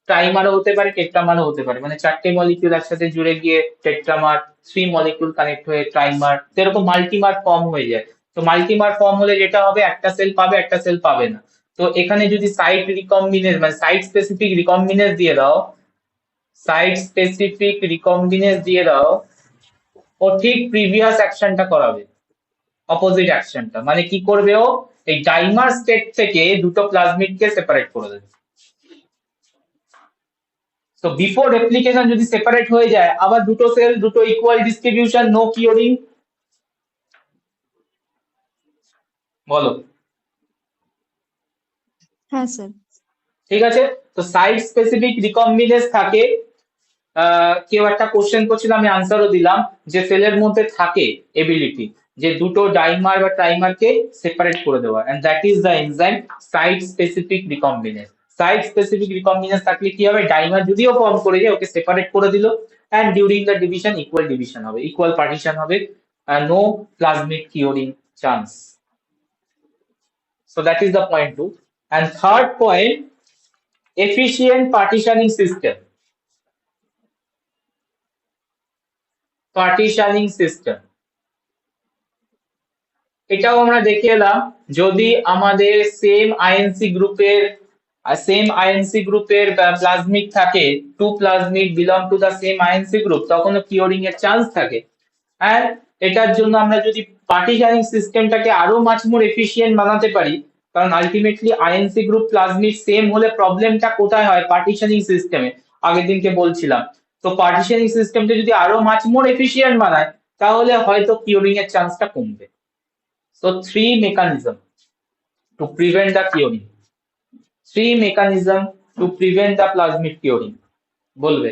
ট্রাইমারও হতে পারে, টেট্রামারও হতে পারে, মানে 4টে মলিকিউল একসাথে জুড়ে গিয়ে টেট্রামার, 3 মলিকিউল কানেক্ট হয়ে ট্রাইমার, এরকম মাল্টিমার ফর্ম হয়ে যায়। তো মাল্টিমার ফর্ম হলে যেটা হবে, একটা সেল পাবে একটা সেল পাবে না। তো এখানে যদি সাইট রিকম্বিনেজ মানে সাইট স্পেসিফিক রিকম্বিনেজ দিয়ে দাও, ও ঠিক প্রিভিয়াস অ্যাকশনটা করাবে, অপোজিট অ্যাকশনটা। মানে কি করবে, ও এই ডাইমার স্টেট থেকে দুটো প্লাজমিডকে সেপারেট করে দেবে। তো বিফোর রেপ্লিকেশন যদি সেপারেট হয়ে যায়, আবার দুটো সেল, দুটো ইকুয়াল ডিস্ট্রিবিউশন, নো কিউরিং। বলো। হ্যাঁ স্যার। ঠিক আছে, তো সাইট স্পেসিফিক রিকম্বিনেজ থাকে। কেউ একটা কোশ্চেন করছিল, আমি আনসারও দিলাম, যে সেলের মধ্যে থাকে এবিলিটি যে দুটো ডাইমার বা ট্রাইমারকে সেপারেট করে দেওয়া, and that is the enzyme site specific recombinase. Site specific recombinase থাকলে কি হবে, ডাইমার যদিও ফর্ম করে যায়, ওকে সেপারেট করে দিল, and during the division equal division হবে, ইকুয়াল পার্টিশন হবে, no plasmid curing chance. So that is the point 2. And third point, efficient partitioning system. Partitioning system. এটাও আমরা দেখে এলাম, যদি আমাদের সেম আইএনসি গ্রুপের আর সেম আইএনসি গ্রুপের প্লাজমিড থাকে, two plasmid belong to the same INC group, তখনও কিওরিং এর চান্স থাকে। আর এটার জন্য আমরা যদি পার্টিশনিং সিস্টেমটাকে আরো মাচ মোর এফিশিয়েন্ট বানাতে পারি, কারণ ultimately INC group plasmid same হলে প্রবলেমটা কোথায় হয়, পার্টিশনিং সিস্টেমে, আগের দিনকে বলছিলাম। তো পার্টিশনিং সিস্টেমটা যদি আরো মাচ মোর এফিশিয়েন্ট বানায়, তাহলে হয়তো কিওরিং এর চান্সটা কমবে। So three mechanism to prevent the curing. Three mechanism to prevent the plasmid curing. বলবে।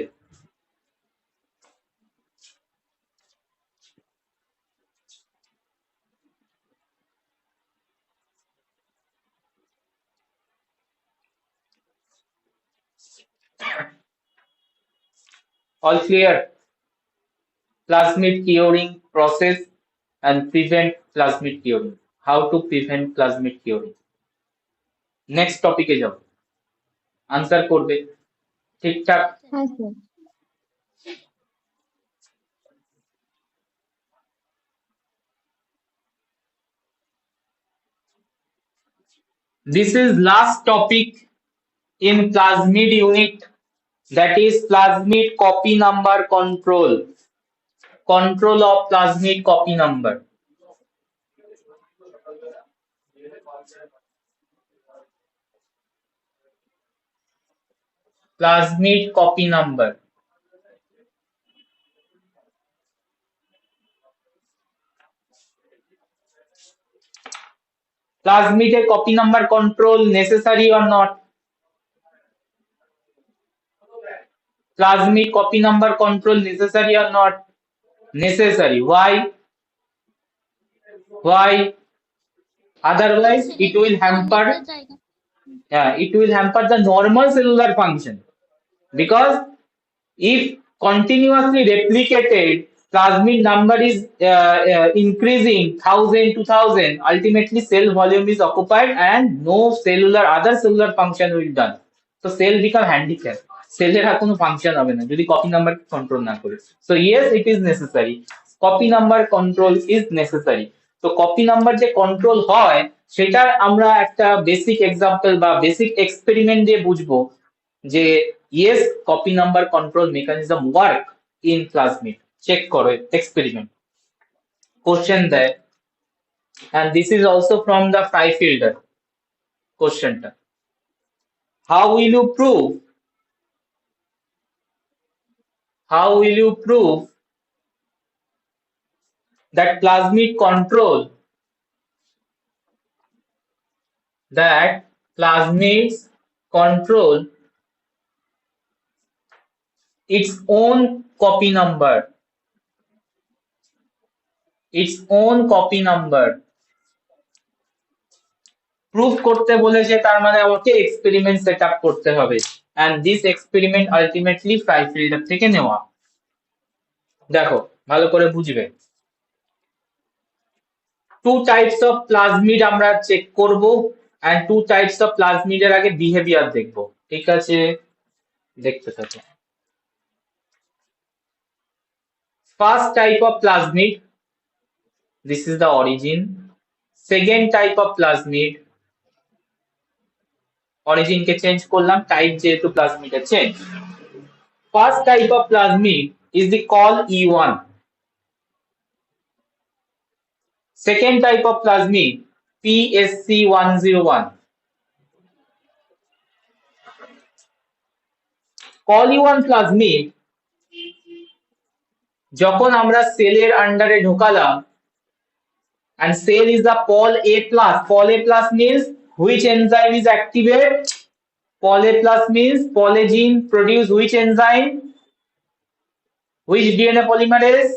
All clear? Plasmid curing process and prevent plasmid curing. How to prevent plasmid curing? Next topic এ যাও। Answer করবে ঠিকঠাক। হ্যাঁ sir. This is last topic in plasmid unit, that is plasmid copy number control. Control of plasmid copy number. Plasmid copy number. Plasmid copy number control necessary or not? Plasmid copy number control necessary or not? Necessary. Why? Why? Otherwise, it will hamper. Yeah, it will hamper the normal cellular function, because if continuously replicated plasmid number is increasing 1000 2000, ultimately cell volume is occupied and no other cellular function will done. So cell become handicapped. সেলের আর কোনো function হবে না যদি copy number control না করে। So yes, it is necessary, copy number control is necessary. তো copy number যে control হয় সেটা আমরা একটা বেসিক এক্সাম্পল বা বেসিক এক্সপেরিমেন্ট দিয়ে বুঝবো যে yes, copy number control mechanism work in plasmid. Check করো experiment. Question there, and this is also from the Freifelder question টা। How will you prove? How will you prove that plasmid control plasmids control its own copy number? Its own copy number. Proof করতে বলেছে, তার মানে আমাকে experiment set up করতে হবে, and this experiment ultimately Freifelder থেকে নেওয়া। দেখো ভালো করে বুঝবে। two types of plasmid আমরা চেক করব, and two types of plasmid এর আগে বিহেভিয়ার দেখব। ঠিক আছে, দেখতে থাকো। First type of plasmid, this is the origin. Second type of plasmid, origin K change করলাম, টাইপ যেহেতু প্লাজমিড এর change. First type of plasmid is the call E1. Second type of plasmid PSC101. Call E1 plasmid যখন আমরা সেলের আন্ডারে ঢোকালাম, and cell is the Pol A+. Pol A+ means which enzyme is activated? Pol A+ means polygene produce which enzyme? Which DNA polymerase?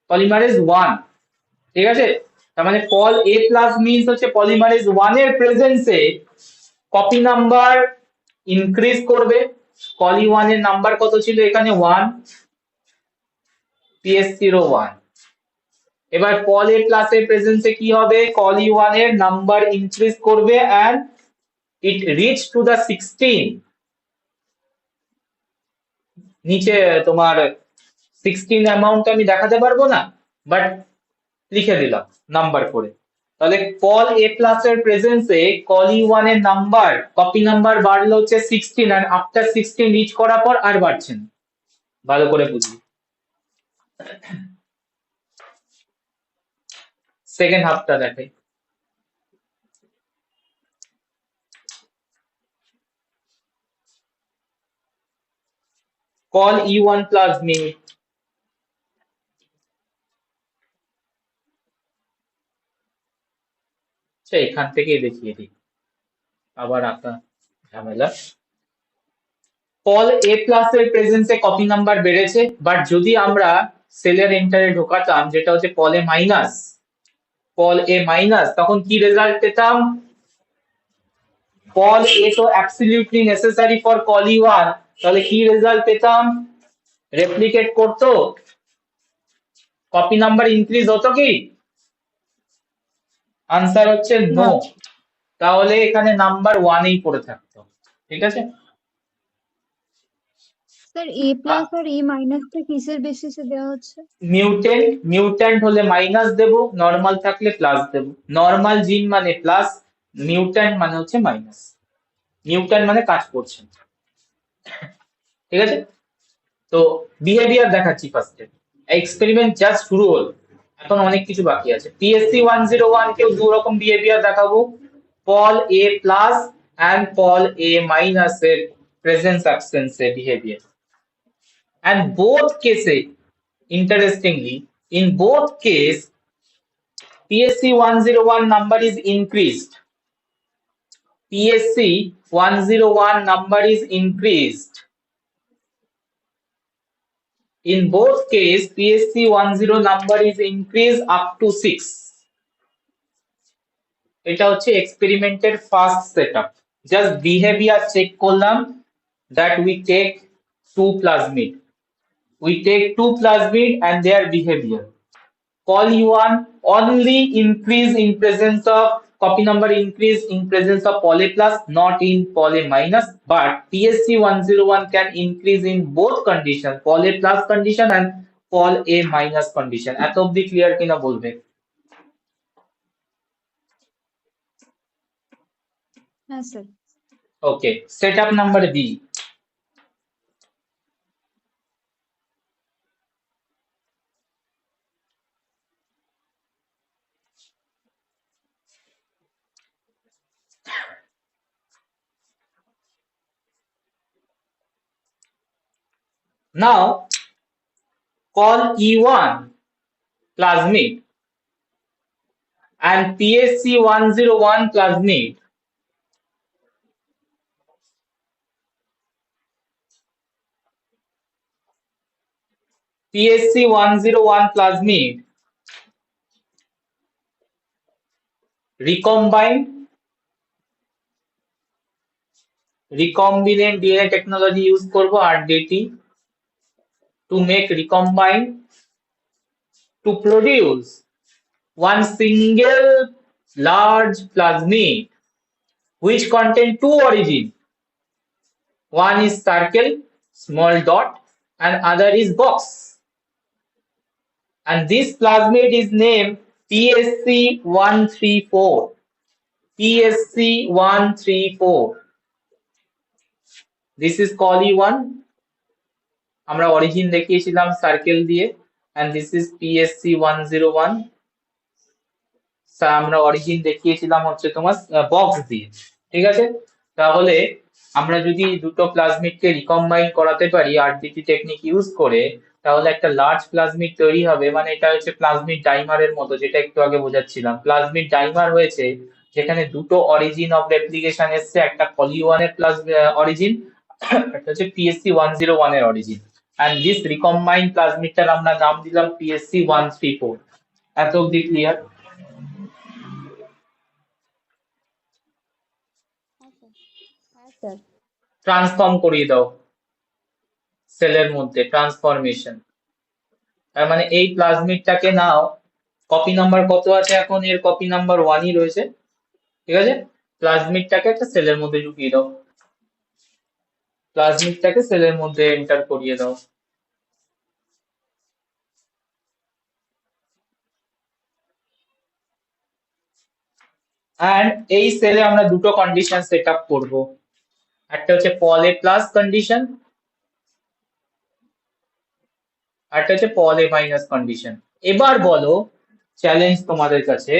polymerase 1. ঠিক আছে, তার মানে Pol A+ means হচ্ছে polymerase 1 এর প্রেজেন্সে কপি নাম্বার ইনক্রিজ করবে। Col E1 এর number কত ছিল এখানে? 1, PS01। এবার Pol A+ এর প্রেজেন্সে কি হবে? Col E1 এর নাম্বার ইনক্রিজ করবে and it reach to the 16। নিচে তোমার 16 অ্যামাউন্ট আমি দেখাতে পারবো না, বাট লিখে দিলাম নাম্বার করে। তাহলে কল এ প্লাস এর প্রেজেন্সে কল E1 এর নাম্বার কপি নাম্বার বাড়লো হচ্ছে 16 আর আফটার 16 রিচ করার পর আর বাড়ছে না। ভালো করে বুঝি। সেকেন্ড হাফটা দেখে কল E1 প্লাস মি এখান থেকেই দেখিয়ে দিই, আবার আঁকা ঝামেলা। কল এ প্লাস এর প্রেজেন্সে কপি নাম্বার বেড়েছে, বাট যদি আমরা সেলের এন্টারে ঢোকাতাম যেটা হচ্ছে কল এ মাইনাস, তখন কি রেজাল্ট পেতাম? কল এ তো absolutely necessary for call E1, তাহলে কি রেজাল্ট পেতাম? রেপ্লিকেট করতো, কপি নাম্বার ইনক্রিজ হতো কি? আনসার হচ্ছে নো। তাহলে এখানে নাম্বার 1 এই পড়ে থাকতো। ঠিক আছে, স্যার এ প্লাস আর এ মাইনাসটা কিসের বেসিসে দেওয়া হচ্ছে? মিউট্যান্ট হলে মাইনাস দেব, নরমাল থাকলে প্লাস দেব। নরমাল জিন মানে প্লাস, মিউট্যান্ট মানে হচ্ছে মাইনাস। মিউট্যান্ট মানে কাজ করছে। ঠিক আছে, তো বিহেভিয়ার দেখাচ্ছি ফার্স্টে। এক্সপেরিমেন্ট জাস্ট শুরু হলো, এখন অনেক কিছু বাকি আছে। PSC 101 কেও দু রকম বিহেভিয়ার দেখাবো, pol A plus and pol A minus এর প্রেজেন্স অ্যাবসেন্স এর behaviour. And both cases, interestingly, in both case, PSC 101 number is increased. PSC 101 number is increased. In both case, PSC 10 number is increased up to 6. এটা হচ্ছে এক্সপেরিমেন্টের first setup. Just behaviour check করলাম, that we take 2 plasmid. We take 2 plasmid and their behavior. Call E1 only increase in presence of copy number increase in presence of Pol A plus, not in Pol A minus. But PSC 101 can increase in both conditions, Pol A plus condition and Pol A minus condition. এত অবধি clear কিনা বলবে? হ্যাঁ sir. Okay, setup number B. Now, call E1 plasmid and PSC 101 plasmid PSC 101 plasmid recombined recombinant DNA technology use করব RDT to make recombine to produce one single large plasmid which contain two origin. One is circle, small dot, and other is box. And this plasmid is named PSC 134. PSC 134. This is called E1. আমরা origin দেখিয়েছিলাম circle দিয়ে, and this is PSC 101. আমরা origin দেখিয়েছিলাম হচ্ছে তোমার box দিয়ে। ঠিক আছে, তাহলে আমরা যদি দুটো প্লাজমিডকে রিকম্বাইন করাতে পারি আরডিটি টেকনিক ইউজ করে, তাহলে একটা লার্জ প্লাজমিড তৈরি হবে। মানে এটা হচ্ছে প্লাজমিড ডাইমারের মতো, যেটা একটু আগে বোঝাচ্ছিলাম। প্লাজমিড ডাইমার হয়েছে যেখানে দুটো অরিজিন অফ রেপ্লিকেশন এসছে, একটা পলি1 এর প্লাস অরিজিন, একটা হচ্ছে PSC 101 এর অরিজিন। and this recombined প্লাজমিডটার আমরা নাম দিলাম PSC 134. এত অবধি ক্লিয়ার? হ্যাঁ স্যার। ট্রান্সফর্ম করিয়ে দাও সেলের মধ্যে, ট্রান্সফরমেশন। তার মানে এই প্লাজমিডটাকে নাও, কপি নাম্বার কত আছে এখন? এর কপি নাম্বার 1ই রয়েছে। ঠিক আছে, প্লাজমিডটাকে একটা সেলের মধ্যে ঢুকিয়ে দাও, প্লাজমিডটাকে সেলের মধ্যে এন্টার করিয়ে দাও। অ্যান্ড এই সেলে আমরা দুটো কন্ডিশন সেট আপ করবো, একটা হচ্ছে পল এ প্লাস কন্ডিশন, আরেকটা হচ্ছে পল এ মাইনাস কন্ডিশন। এবার বলো চ্যালেঞ্জ তোমাদের কাছে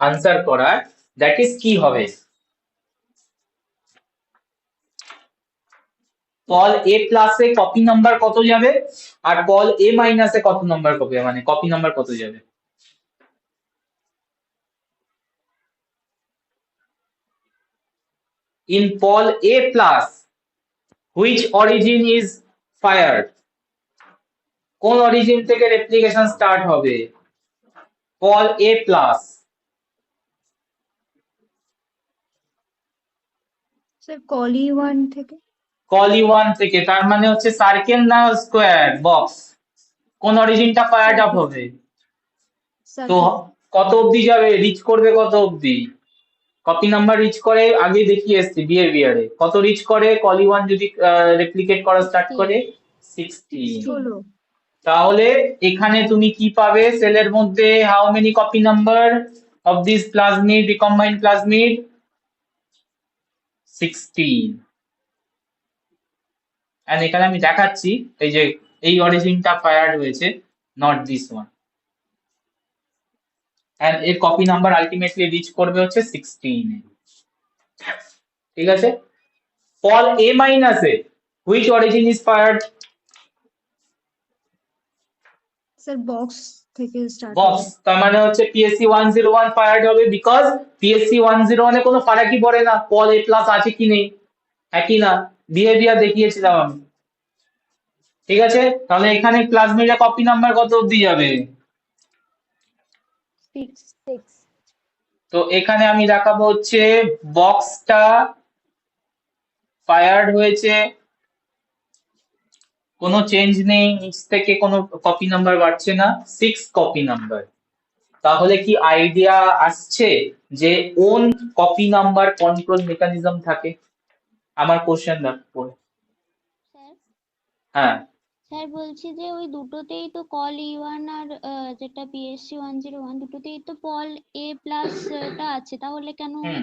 আনসার করার, দ্যাট ইজ কি হবে। পল এ প্লাসে কপি নাম্বার কত যাবে আর পল এ মাইনাসে কত নাম্বার কপি, মানে কপি নাম্বার কত যাবে? In pol A plus, which origin is fired? কোন অরিজিন থেকে রেপ্লিকেশন স্টার্ট হবে? পল A plus। স্যার কলি 1 থেকে। কলি 1 থেকে, তার মানে হচ্ছে সার্কেল না স্কোয়ার বক্স, কোন অরিজিনটা ফায়ার্ড আপ হবে? তো সার্কেল। কত অবধি যাবে, রিচ করবে কত অবধি? কপি নাম্বার রিচ করে আগে দেখিয়ে এসছি বিহেভিয়ারে, কত রিচ করে কলি 1 যদি রেপ্লিকেট করা স্টার্ট করে? 16। 16। তাহলে এখানে তুমি কি পাবে সেলের মধ্যে, how many copy number of this plasmid, recombined plasmid? 16। And এখানে আমি দেখাচ্ছি এই যে এই অরিজিনটা ফায়ার্ড হয়েছে, নট দিস ওয়ান, এন্ড এর কপি নাম্বার আলটিমেটলি রিচ করবে হচ্ছে 16 এ। ঠিক আছে, পল এ মাইনাসে which origin is fired? Sir box থেকে স্টার্ট বক্স, হবে। তার মানে হচ্ছে পিএসসি 101 ফায়ার্ড হবে, বিকজ পিএসসি 101 এ কোনো ফারাকই পড়ে না পল এ প্লাস আছে কি নেই, একই না, বিহেভিয়ার দেখিয়েছিলাম আমি। ঠিক আছে, তাহলে এখানে প্লাজমিডের কপি নাম্বার কত অবধি যাবে? 6। তো এখানে আমি দেখাবো হচ্ছে বক্সটা ফায়ার্ড হয়েছে, কোনো চেঞ্জ নেই, নিচ থেকে কোনো কপি নাম্বার বাড়ছে না, 6 কপি নাম্বার। তাহলে কি আইডিয়া আসছে যে own copy number control mechanism থাকে? আমার কোশ্চেন দেখো। স্যার হ্যাঁ স্যার বলছি যে ওই দুটোতেই তো কল ই1 আর যেটা পিএসসি 101 দুটোতেই তো পল এ প্লাস টা আছে, তাহলে কেন ওই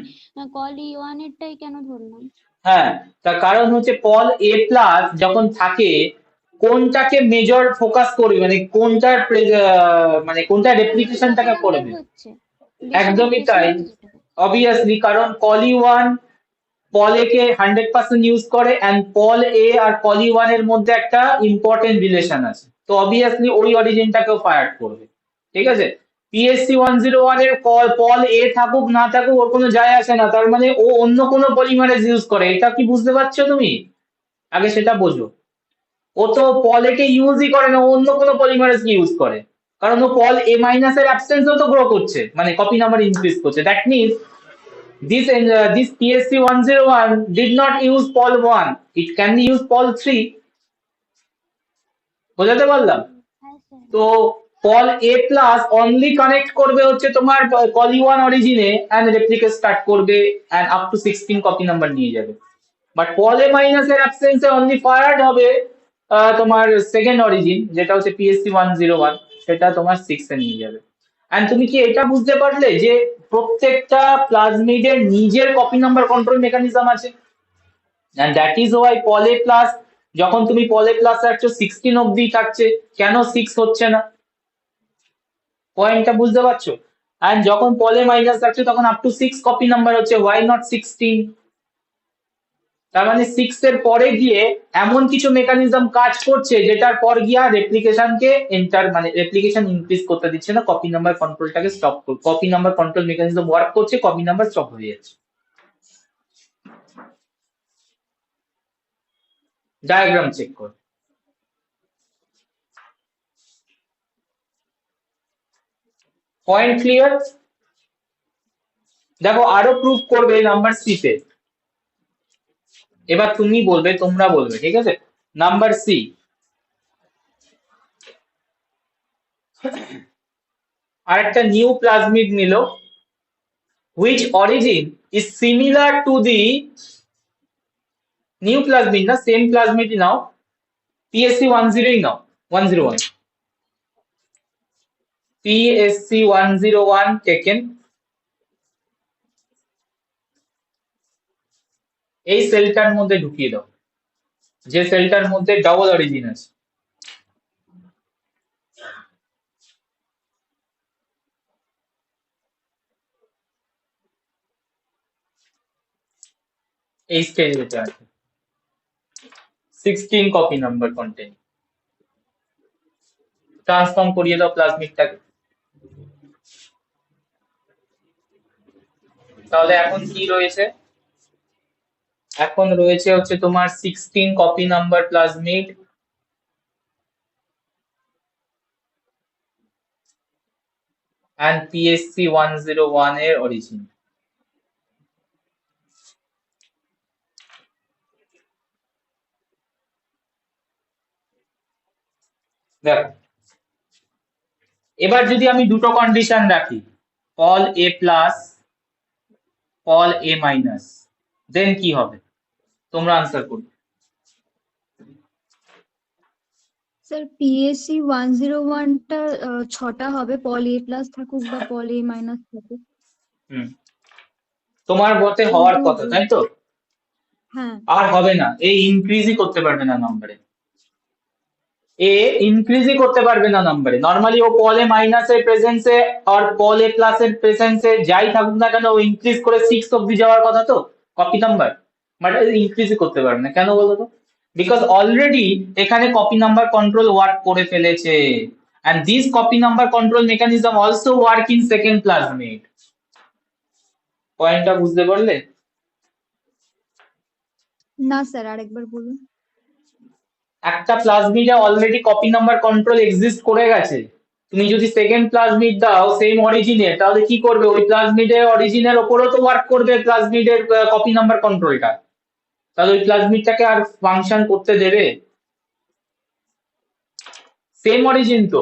কল ই1 এরটাই কেন ধরলাম? হ্যাঁ, তার কারণ হচ্ছে পল এ প্লাস যখন থাকে কোনটাকে মেজর ফোকাস করবে, মানে কোনটার মানে কোনটা রেপ্লিকেশনটাকে করবে। হচ্ছে একদমই তাই, অবভিয়াসলি, কারণ কলি 1 পল এ কে 100% ইউজ করে এন্ড পল এ আর কলি 1 এর মধ্যে একটা ইম্পর্টেন্ট রিলেশন আছে, তো অবভিয়াসলি ওই অরিজিনটাকেও ফায়ার করবে। ঠিক আছে, পিএসসি 101 এর পল এ থাকুক না থাকুক ওর কোনো যায় আসে না, তার মানে ও অন্য কোনো পলিমারেজ ইউজ করে, এটা কি বুঝতে পারছো তুমি? আগে সেটা বোঝো, ও তো পল এ কে ইউজই করে না, ও অন্য কোনো পলিমারেজ কে ইউজ করে, কারণ ও পল এ মাইনাস এর অ্যাবসেন্সেও তো গ্রো করছে, মানে কপি নাম্বার ইনক্রিজ করছে। That means this PSC 101 did not use pol 1, it can use pol 3। বোঝাতে পারলাম? হ্যাঁ স্যার। তো পল এ প্লাস অনলি কানেক্ট করবে হচ্ছে তোমার কলি 1 অরিজিনে এন্ড রেপ্লিকেট স্টার্ট করবে end up to 16 copy number নিয়ে যাবে, বাট পল এ মাইনাস এর অ্যাবসেন্সে অনলি ফায়ার্ড হবে তোমার সেকেন্ড অরিজিন যেটা হচ্ছে পিএসসি 101, সেটা তোমার 6 এ নিয়ে যাবে। এন্ড তুমি কি এটা বুঝতে পারলে যে প্রত্যেকটা প্লাজমিডের নিজের কপি নাম্বার কন্ট্রোল মেকানিজম আছে, and that is why Pol A plus যখন তুমি পল এ প্লাস রাখছো 16 অবধি থাকছে, কেন 6 হচ্ছে না? পয়েন্টটা বুঝতে পারছো? এন্ড যখন পল এ মাইনাস রাখছো তখন আপ টু 6 কপি নাম্বার হচ্ছে, ওয়াই নট 16? তার মানে 6 এর পরে গিয়ে এমন কিছু মেকানিজম কাজ করছে যেটার পর গিয়া রেপ্লিকেশনকে এন্টার, মানে রেপ্লিকেশন ইনক্রিজ করতে দিচ্ছে না, কপি নাম্বার কন্ট্রোলটাকে স্টপ করছে, copy number control mechanism work করছে, কপি নাম্বার স্টপ হয়ে যাচ্ছে। ডায়াগ্রাম চেক কর। Point clear? দেখো আরো প্রুফ করবে নাম্বার সি তে, এবার তুমি বলবে, তোমরা বলবে, ঠিক আছে? নাম্বার সি, আরেকটা নিউ প্লাজমিড নিল, which origin is similar to the new plasmid, না সেম প্লাজমিড নাও, PSC 10 নাও, 101, PSC 101 taken, এই সেলটার মধ্যে ঢুকিয়ে দাও, যে সেলটার মধ্যে ডাবল অরিজিন আছে। এই স্টেজে যেতে আছে 16 কপি নাম্বার কন্টেন্ট। ট্রান্সফর্ম করিয়ে দাও প্লাজমিডটাকে। তাহলে এখন কি রয়েছে? এখন রয়েছে হচ্ছে তোমার 16 copy number plasmid and PSC 101 এর অরিজিন। দেখো এবার যদি আমি দুটো কন্ডিশন রাখি, pol A plus pol A minus, then কি হবে? তোমরা আনসার করবে। স্যার পিএসসি 101টা 6টা হবে, পল এ প্লাস থাকুক বা পল এ মাইনাস থাকুক। তোমার মতে হওয়ার কথা, তাই তো? হ্যাঁ আর হবে না, এই ইনক্রিজই করতে পারবে না নাম্বারে, এ ইনক্রিজই করতে পারবে না নাম্বারে। নরমালি ও পল এ মাইনাসের প্রেজেন্সে আর পল এ প্লাসের প্রেজেন্সে যাই থাকুক না কেন, ও ইনক্রিজ করে 6 অব্দি যাওয়ার কথা তো কপি নাম্বার, বাট ইনক্রিজই করতে পারবে না। কেন বলো তো? বিকজ অলরেডি এখানে কপি নাম্বার কন্ট্রোল ওয়ার্ক করে ফেলেছে, and this copy number control mechanism also work in second plasmid. পয়েন্টটা বুঝতে পারলে? না স্যার, আরেকবার বলুন। একটা প্লাজমিডে already copy number control exist করে গেছে, তুমি যদি সেকেন্ড প্লাজমিড দাও সেম অরিজিনে, তাহলে কি করবে? ওই প্লাজমিডের অরিজিনের ওপরেও তো ওয়ার্ক করবে প্লাজমিডের কপি নাম্বার কন্ট্রোলটা, তাহলে ওই প্লাজমিডটাকে আর ফাংশন করতে দেবে? সেম অরিজিন তো,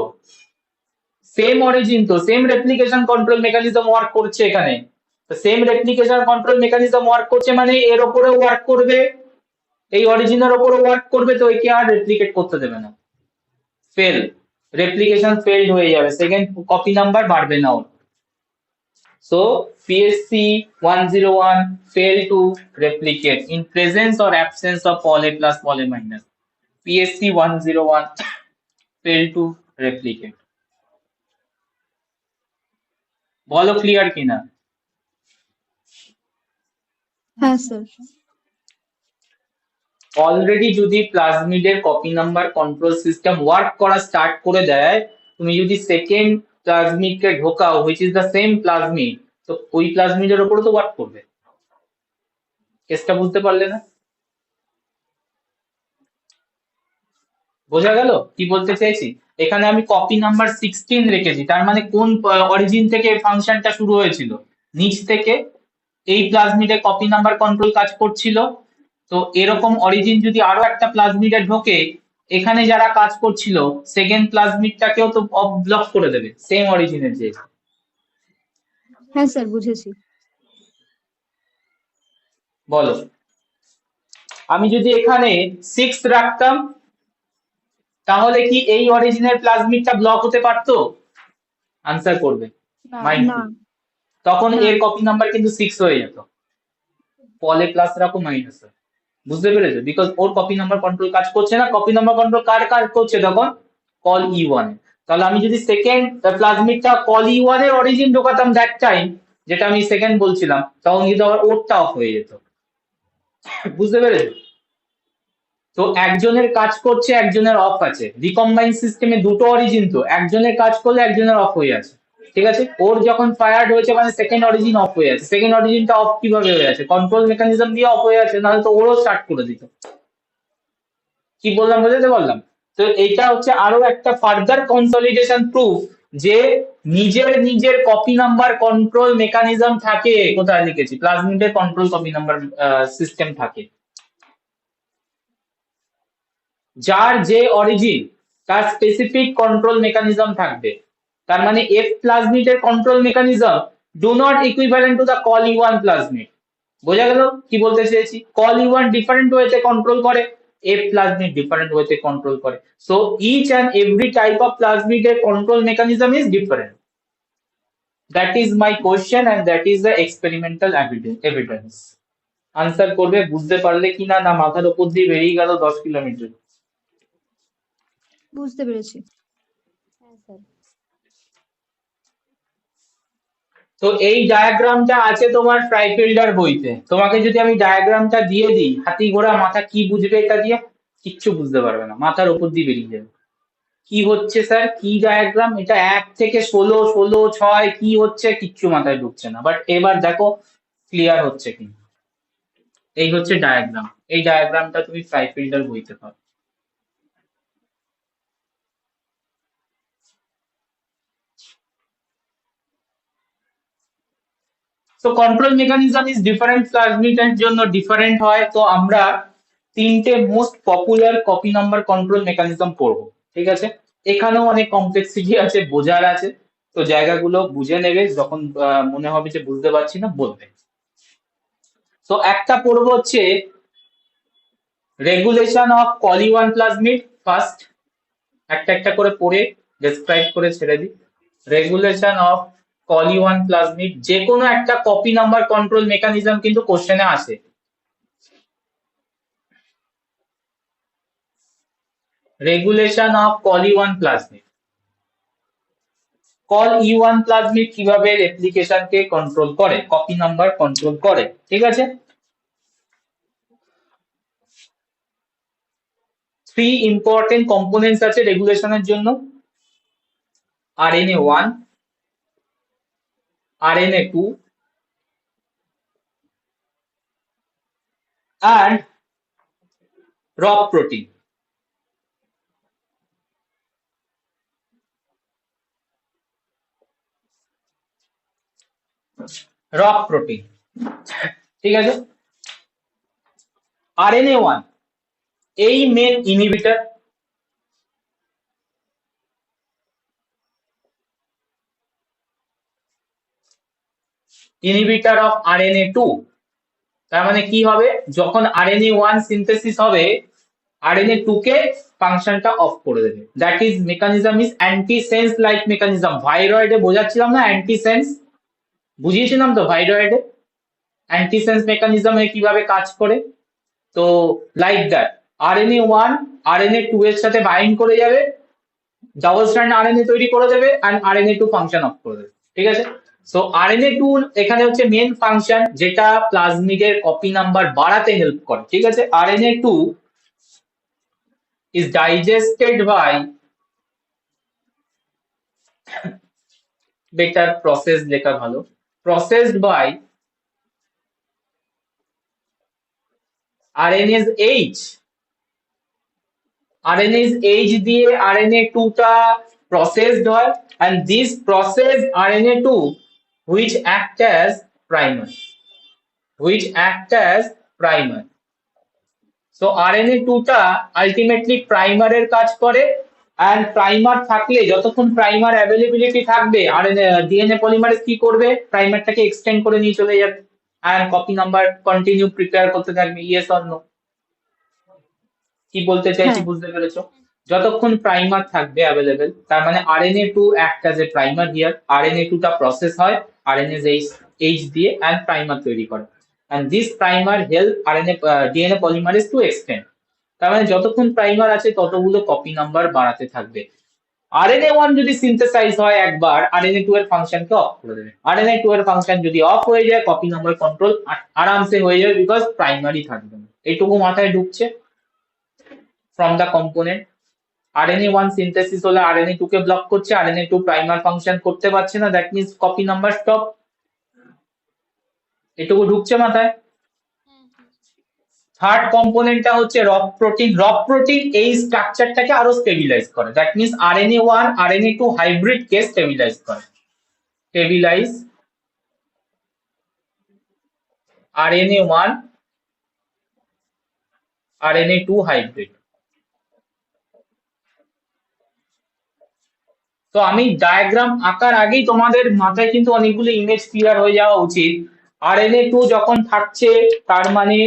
same replication control mechanism work করছে এখানে। তো same replication control mechanism work করছে মানে এর ওপরেও ওয়ার্ক করবে, এই অরিজিনের ওপরে ওয়ার্ক করবে, তো একে আর রেপ্লিকেট করতে দেবে না। ফেল, রেপ্লিকেশন ফেলড হয়ে যাবে, সেকেন্ড কপি নাম্বার বাড়বে না ওর। So PSC 101 fail to replicate in presence or absence of pol A plus pol A minus. PSC 101 fail to replicate. বলো ক্লিয়ার কিনা? হ্যাঁ স্যার। অলরেডি যদি প্লাজমিডের copy number control system work করা স্টার্ট করে দেয়, তুমি যদি সেকেন্ড প্লাজমিডকে ঢোকাও which is the same plasmid, তো ওই প্লাজমিডের উপরে তো ওয়ার্ক করবে। কেসটা বুঝতে পারলে না? বোঝা গেল কি বলতে চাইছি? এখানে আমি কপি নাম্বার 16 রেখেছি, তার মানে কোন অরিজিন থেকে ফাংশনটা শুরু হয়েছিল? নিচ থেকে। এই প্লাজমিডে কপি নাম্বার কন্ট্রোল কাজ করছিল, তো এরকম অরিজিন যদি আরো একটা প্লাজমিডে ঢোকে, এখানে যারা কাজ করছিল সেকেন্ড প্লাজমিডটাকেও তো ব্লক করে দেবে সেম অরিজিনের যে। হ্যাঁ স্যার, বুঝেছি। বলো, আমি যদি এখানে 6 রাখতাম তাহলে কি এই অরিজিনের প্লাজমিডটা ব্লক হতে পারতো? আনসার করবে। না। তখন না। এর কপি নাম্বার কিন্তু 6 হয়ে যেত, পলে প্লাস রাখো মাইনাস। বুঝতে পেরেছো? Because or copy number control কাজ করছে না, কপি নাম্বার কন্ট্রোল কার কাজ করছে তখন? Call E1। তাহলে আমি যদি সেকেন্ড প্লাজমিডটা কল E1 এর অরিজিন ঢোকাতাম দ্যাট টাইম, যেটা আমি সেকেন্ড বলছিলাম, তখন কিন্তু আবার ওরটা অফ হয়ে যেত। বুঝতে পেরেছো? তো একজনের কাজ করছে, একজনের অফ আছে। রিকম্বাইন সিস্টেমে দুটো অরিজিন, তো একজনের কাজ করলে একজনের অফ হয়ে আছে, ঠিক আছে? ওর যখন ফায়ার্ড হয়েছে মানে সেকেন্ড অরিজিন অফ হয়ে আছে। সেকেন্ড অরিজিনটা অফ কিভাবে হয়ে আছে? কন্ট্রোল মেকানিজম দিয়ে অফ হয়ে আছে, নাহলে তো ওরও স্টার্ট করে দিত। কি বললাম বুঝতে পারলাম? তো এইটা হচ্ছে আরো একটা ফার্দার কনসলিডেশন প্রুফ যে নিজের কপি নাম্বার কন্ট্রোল মেকানিজম থাকে। কোথায় লিখেছি? প্লাজমিডের কন্ট্রোল কপি নাম্বার সিস্টেম থাকে, যার যে অরিজিন তার স্পেসিফিক কন্ট্রোল মেকানিজম থাকবে। তার মানে এফ প্লাজমিডের control mechanism do not equivalent to the col E1 plasmid. বোঝা গেল কি বলতে চেয়েছি? কল E1 ডিফারেন্ট ওয়েতে কন্ট্রোল করে, এফ প্লাজমিড ডিফারেন্ট ওয়েতে কন্ট্রোল করে। So each and every type of প্লাজমিডের control mechanism is different. That is my question and that is the experimental evidence. Answer করবে, বুঝতে পারলে কিনা না মাথার উপর দিয়ে বেরিয়ে গেল 10 কিলোমিটার? বুঝতে পেরেছি। হ্যাঁ স্যার। তো এই ডায়াগ্রামটা আছে তোমার ট্রাইফিল্ডার বইতে। তোমাকে যদি আমি ডায়াগ্রামটা দিয়ে দিই, হাতি ঘোড়া মাথা কি বুঝবে এটা দিয়ে? কিচ্ছু বুঝতে পারবে না, মাথার উপর দিয়ে বেরিয়ে যাবে। কি হচ্ছে স্যার, কি ডায়াগ্রাম এটা? 1 থেকে 16, 16, 6 কি হচ্ছে কিচ্ছু মাথায় ঢুকছে না। বাট এবার দেখো ক্লিয়ার হচ্ছে কি। এই হচ্ছে ডায়াগ্রাম, এই ডায়াগ্রামটা তুমি ট্রাইফিল্ডার বইতে পাবে। তো control mechanism is different transmitter জন্য ডিফারেন্ট হয়। তো আমরা তিনটে most popular copy number control mechanism পড়বো, ঠিক আছে? এখানেও অনেক কমপ্লেক্সিটি আছে, বোঝার আছে। তো জায়গাগুলো বুঝে নেবে, যখন মনে হবে যে বুঝতে পারছি না বলবে। তো একটা পড়বো হচ্ছে রেগুলেশন অফ কলি-1 প্লাজমিড। ফার্স্ট একটা একটা করে পড়ে ডেসক্রাইব করে ছেড়ে দিই। রেগুলেশন অফ কলি-1 প্লাজমিড, যে কোনো একটা কপি নাম্বার কন্ট্রোল মেকানিজম কিন্তু কোশ্চেনে আসে। রেগুলেশন অফ কলি-1 প্লাজমিড, কল-E1 প্লাজমিড কিভাবে রেপ্লিকেশনকে কন্ট্রোল করে, কপি নাম্বার কন্ট্রোল করে, ঠিক আছে? 3 ইম্পর্টেন্ট কম্পোনেন্টস আছে রেগুলেশনের জন্য: RNA1, RNA2 and rock protein. Rock protein, ঠিক আছে? RNA1 এই main inhibitor, inhibitor of RNA2। তার মানে কি হবে, যখন RNA1 সিনথেসিস হবে RNA2 কে ফাংশনটা অফ করে দেবে। That is mechanism is antisense like mechanism. ভাইরয়েডে বোঝাচ্ছিলাম না অ্যান্টিসেন্স, বুঝিয়েছিলাম তো ভাইরয়েডে অ্যান্টিসেন্স মেকানিজমে কিভাবে কাজ করে। তো লাইক দ্যাট RNA1 RNA2 এর সাথে বাইন্ড করে যাবে, ডাবল স্ট্র্যান্ড RNA তৈরি করে দেবে and RNA2 ফাংশন অফ করে দেবে, ঠিক আছে? সো RNA2 এখানে হচ্ছে মেন ফাংশন, যেটা প্লাজমিডের কপি নাম্বার বাড়াতে হেল্প করে, ঠিক আছে? RNA2 is digested by better process, লেখা ভালো, processed by RNase H। RNase H দিয়ে RNA2 টা processed হয় and this processed RNA2 which act as primer, so RNA2 টা আলটিমেটলি প্রাইমারের কাজ করে। and প্রাইমার থাকলে, যতক্ষণ প্রাইমার অ্যাভেলেবিলিটি থাকবে ডিএনএ পলিমারেজ কি করবে, প্রাইমারটাকে এক্সটেন্ড করে নিয়ে চলে যাবে and copy number continue prepare করতে থাকবে। Yes or no? কি বলতে চাইছি হ্যাঁ। বুঝতে পেরেছো? যতক্ষণ প্রাইমার থাকবে অ্যাভেলেবেল, তার মানে RNA2 act as a primer here. RNA2 টা প্রসেস হয় RNase H দিয়ে and প্রাইমার তৈরি করে and this primer help DNA polymerase to extend। তার মানে যতক্ষণ প্রাইমার আছে ততগুলো কপি নাম্বার বাড়াতে থাকবে। RNA1 যদি সিনথেসাইজ হয় একবার, RNA2 এর ফাংশনকে অফ করে দেবে। RNA2 এর ফাংশন যদি অফ হয়ে যায়, কপি নাম্বার কন্ট্রোল আরামসে হয়ে যাবে, বিকজ প্রাইমারি থাকবে না। এইটুকু মাথায় ঢুকছে from the component। RNA1 synthesis হলে RNA2 কে ব্লক করছে, RNA2 প্রাইমার ফাংশন করতে পারছে না, that means copy number stop. এটুকু ঢুকছে মাথায়? থার্ড কম্পোনেন্টটা হচ্ছে রক প্রোটিন। রক প্রোটিন এই স্ট্রাকচারটাকে আরো স্টেবিলাইজ করে, that means RNA1 RNA2 hybrid কে স্টেবিলাইজ করে। Stabilise RNA1 RNA2 hybrid. তো আমি ডায়াগ্রাম আঁকার আগেই তোমাদের মাথায় কিন্তু অনেকগুলো ইমেজ ক্লিয়ার হয়ে যাওয়া উচিত। RNA2 যখন থাকছে তার মানে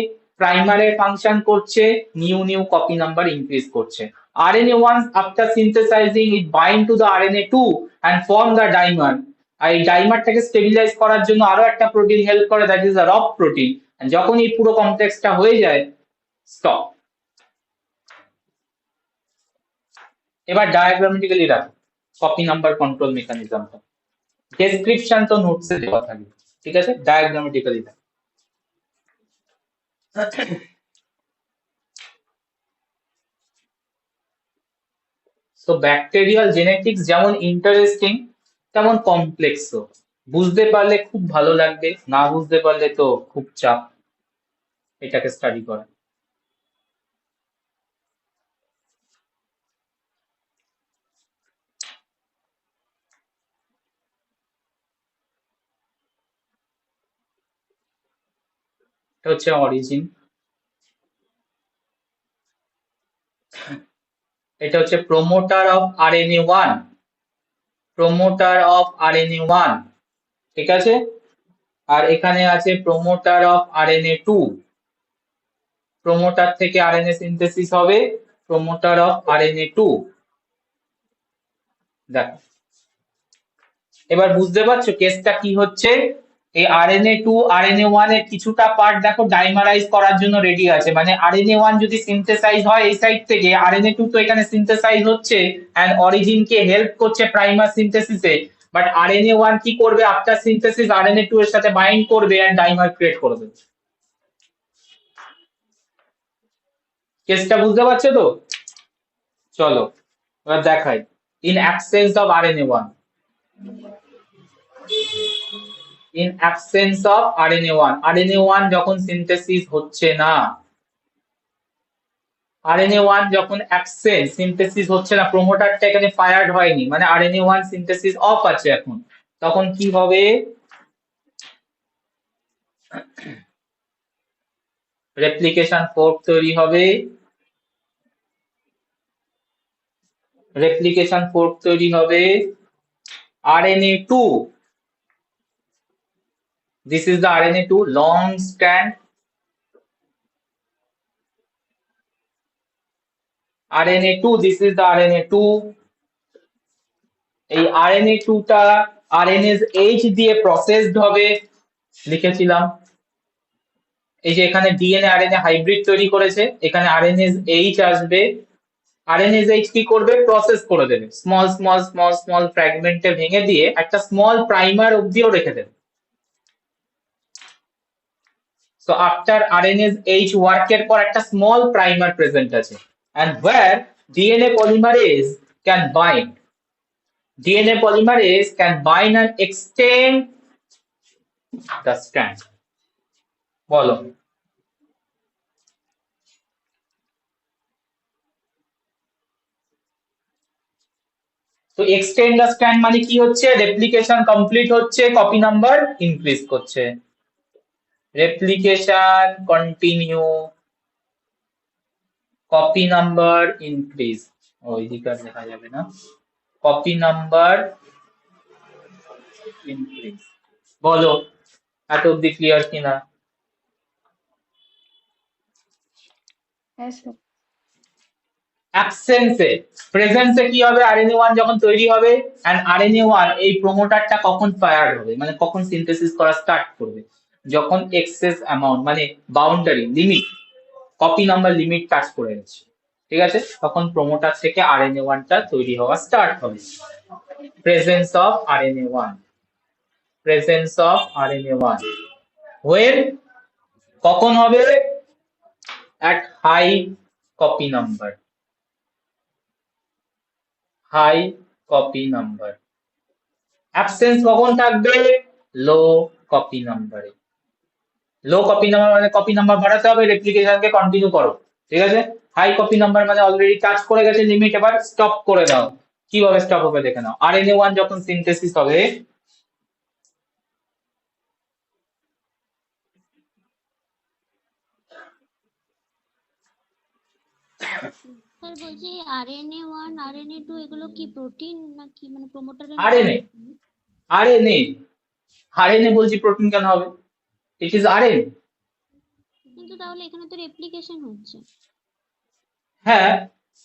প্রাইমারে ফাংশন করছে, নিউ কপি নাম্বার ইনক্রিজ করছে। RNA1 after synthesizing it bind to the RNA2 and form the dimer। এই ডাইমারটাকে স্টেবিলাইজ করার জন্য আরো একটা প্রোটিন হেল্প করে, that is the rock protein. যখন এই পুরো কমপ্লেক্সটা হয়ে যায় স্টপ। এবার ডায়াগ্রামেটিক্যালি রাখো কপি নাম্বার কন্ট্রোল মেকানিজমটা, ডেসক্রিপশন তো নোটসে দেওয়া থাকবে, ঠিক আছে? ডায়াগ্রামেটিক্যালি রাখো। তো ব্যাকটেরিয়াল জেনেটিক্স যেমন ইন্টারেস্টিং তেমন কমপ্লেক্সও। বুঝতে পারলে খুব ভালো লাগবে, না বুঝতে পারলে তো খুব চাপ এটাকে স্টাডি করা। এটা হচ্ছে অরিজিন, এটা হচ্ছে promoter of RNA1, promoter of RNA1, ঠিক আছে? আর এখানে আছে প্রোমোটার অফ RNA2, প্রোমোটার থেকে RNA সিনথেসিস হবে, প্রোমোটার অফ RNA2। দেখো এবার বুঝতে পারছো কেসটা কি হচ্ছে? এই RNA2 RNA1 এর কিছুটা পার্ট দেখো ডাইমারাইজ করার জন্য রেডি আছে, মানে RNA1 যদি সিনথেসাইজ হয় এই সাইড থেকে, RNA2 তো এখানে সিনথেসাইজ হচ্ছে এন্ড অরিজিন কে হেল্প করছে প্রাইমার সিনথেসিসে, বাট RNA1 কি করবে আফটার সিনথেসিস RNA2 এর সাথে বাইন্ড করবে এন্ড ডাইমার ক্রিয়েট করে দেবে। কেসটা বুঝতে পারছো তো? চলো এবার দেখাই। In absence of RNA1, in absence of RNA1, RNA1 যখন সিনথেসিস হচ্ছে না, RNA1 যখন অ্যাবসেন্ট সিনথেসিস হচ্ছে না, প্রোমোটারটা এখানে ফায়ার্ড হয়নি, মানে RNA1 সিনথেসিস অফ আছে এখন, তখন কি হবে? রেপ্লিকেশন ফোর্ক তৈরি হবে, রেপ্লিকেশন ফোর্ক তৈরি হবে, RNA2, this is the RNA2 long strand, RNA2, this is the RNA2, এই RNA2 টা RNase H দিয়ে প্রসেসড হবে, লিখেছিলাম। এই যে এখানে DNA RNA হাইব্রিড তৈরি করেছে, এখানে RNase H আসবে, RNase H কি করবে? প্রসেস করে দেবে, স্মল স্মল স্মল স্মল ফ্র্যাগমেন্টে ভেঙে দিয়ে একটা স্মল প্রাইমার অবধিও রেখে দেবে। সো আফটার RNase H ওয়ার্কের পর একটা স্মল প্রাইমার প্রেজেন্ট আছে, and where DNA polymerase can bind, DNA polymerase can bind and extend the strand. বলো তো এক্সটেন্ড দ্য স্ট্র্যান্ড মানে কি হচ্ছে? রেপ্লিকেশন কমপ্লিট হচ্ছে, কপি নাম্বার ইনক্রিজ করছে, replication continue, copy number increase, ওই দিকে আর দেখা যাবে না, কপি নাম্বার ইনক্রিজ। বলো এত অব্দি ক্লিয়ার কিনা? অ্যাবসেন্সে, প্রেজেন্সে কি হবে? RNA1 যখন তৈরি হবে এন্ড RNA1 এই প্রোমোটারটা কখন ফায়ার হবে, মানে কখন সিনথেসিস করা স্টার্ট করবে? যখন এক্সেস অ্যামাউন্ট মানে boundary limit, copy number limit touch করে গেছে, ঠিক আছে? তখন প্রোমোটার থেকে RNA1 টা তৈরি হওয়া স্টার্ট হবে। Presence of RNA1, presence of RNA1 when, কখন হবে? at high copy number, high copy number. Absence কখন থাকবে? লো কপি নাম্বারে। লো কপি নাম্বার মানে কপি নাম্বার বাড়াতে হবে, রেপ্লিকেশনকে কন্টিনিউ করো, ঠিক আছে? হাই কপি নাম্বার মানে অলরেডি টাচ করে গেছে লিমিট, এবার স্টপ করে দাও। কিভাবে স্টপ হবে দেখে নাও। RNA1 যখন সিনথেসিস হবে, স্যার বলছি RNA1 RNA2 এগুলো কি প্রোটিন নাকি, মানে প্রোমোটারের? RNA, RNA, RNA বলছি, প্রোটিন কেন হবে? It is RNA। কিন্তু তাহলে এখানে তো রেপ্লিকেশন হচ্ছে। হ্যাঁ,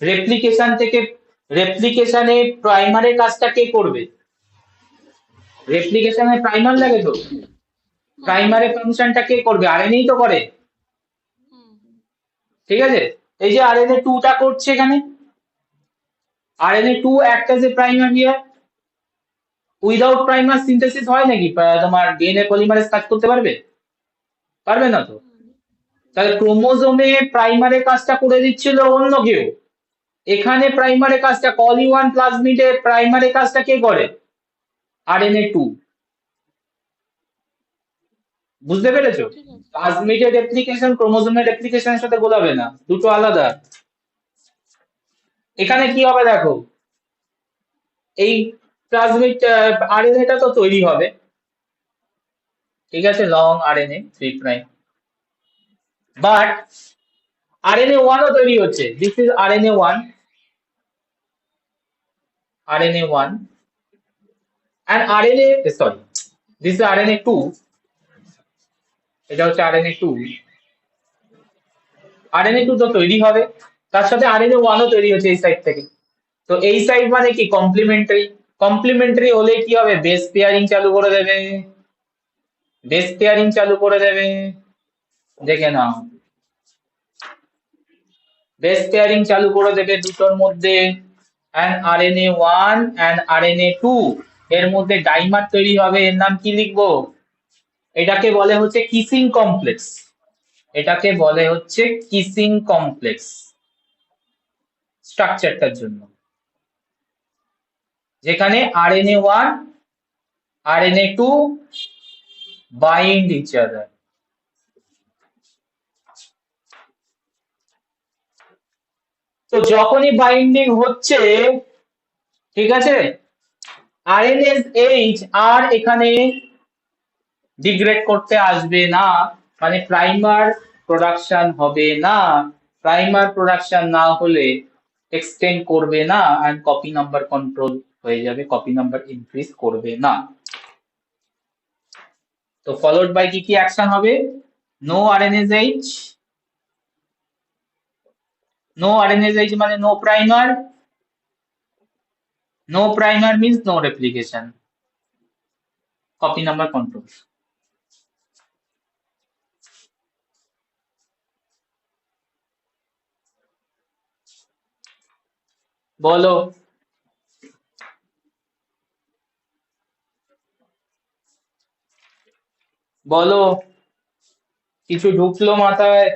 রেপ্লিকেশন থেকে, রেপ্লিকেশনে প্রাইমারের কাজটা কে করবে? রেপ্লিকেশনে প্রাইমার লাগে তো, প্রাইমারি ফাংশনটা কে করবে? আরএনএই তো করে, হ্যাঁ ঠিক আছে? এই যে আরএনএ 2টা করছে এখানে, RNA 2 act as a primer here. Without primer synthesis হয় নাকি? তোমার ডিএনএ পলিমারেজ কাজ করতে পারবে? পারবে না তো। তাহলে ক্রোমোজোমে প্রাইমারি কাজটা করে দিচ্ছিল অন্য কেউ, এখানে প্রাইমারি কাজটা কলি1 প্লাজমিডে প্রাইমারি কাজটা কে করে? আরএনএ 2। বুঝতে পেরেছো? ঠিক আছে প্লাজমিডের রেপ্লিকেশন ক্রোমোজোমের রেপ্লিকেশনের সাথে গোলাবে না, দুটো আলাদা। এখানে কি হবে দেখো, এই প্লাজমিড আরএনএটা তো তৈরি হবে, ঠিক আছে, long RNA 3 prime, but RNA 1 ও তৈরি হচ্ছে। This is RNA 1, RNA 1 and RNA, sorry, this is RNA 2, এটা হচ্ছে আরএনএ 2। আরএনএ 2 তো তৈরি হবে, তার সাথে আরএনএ 1 ও তৈরি হচ্ছে এই সাইড থেকে। তো এই সাইড মানে কি? কমপ্লিমেন্টারি। কমপ্লিমেন্টারি হলে কি হবে? বেস পেয়ারিং চালু করে দেবে, বেস পেয়ারিং চালু করে দেবে। দেখে নাও, বেস পেয়ারিং চালু করে দেবে দুটোর মধ্যে, and আরএনএ 1 and আরএনএ 2 এর মধ্যে ডাইমার তৈরি হবে। এর নাম কি লিখবো? এটাকে বলে হচ্ছে কিসিং কমপ্লেক্স, এটাকে বলে হচ্ছে কিসিং কমপ্লেক্স স্ট্রাকচারটার জন্য, যেখানে RNA 1 RNA 2 bind each other। তো যখনই বাইন্ডিং হচ্ছে, ঠিক আছে, আরএনএস আর এখানে ডিগ্রেড করতে আসবে না, মানে প্রাইমার প্রোডাকশন হবে না। প্রাইমার প্রোডাকশন না হলে এক্সটেন্ড করবে না, এন্ড কপি নাম্বার কন্ট্রোল হয়ে যাবে, কপি নাম্বার ইনক্রিজ করবে না। তো ফলোড বাই কি কি অ্যাকশন হবে? নো আরএনএস, নো আরএনএস মানে no primer, no primer means no replication, copy number control. বলো, বলো, কিছু ঢুকলো মাথায়?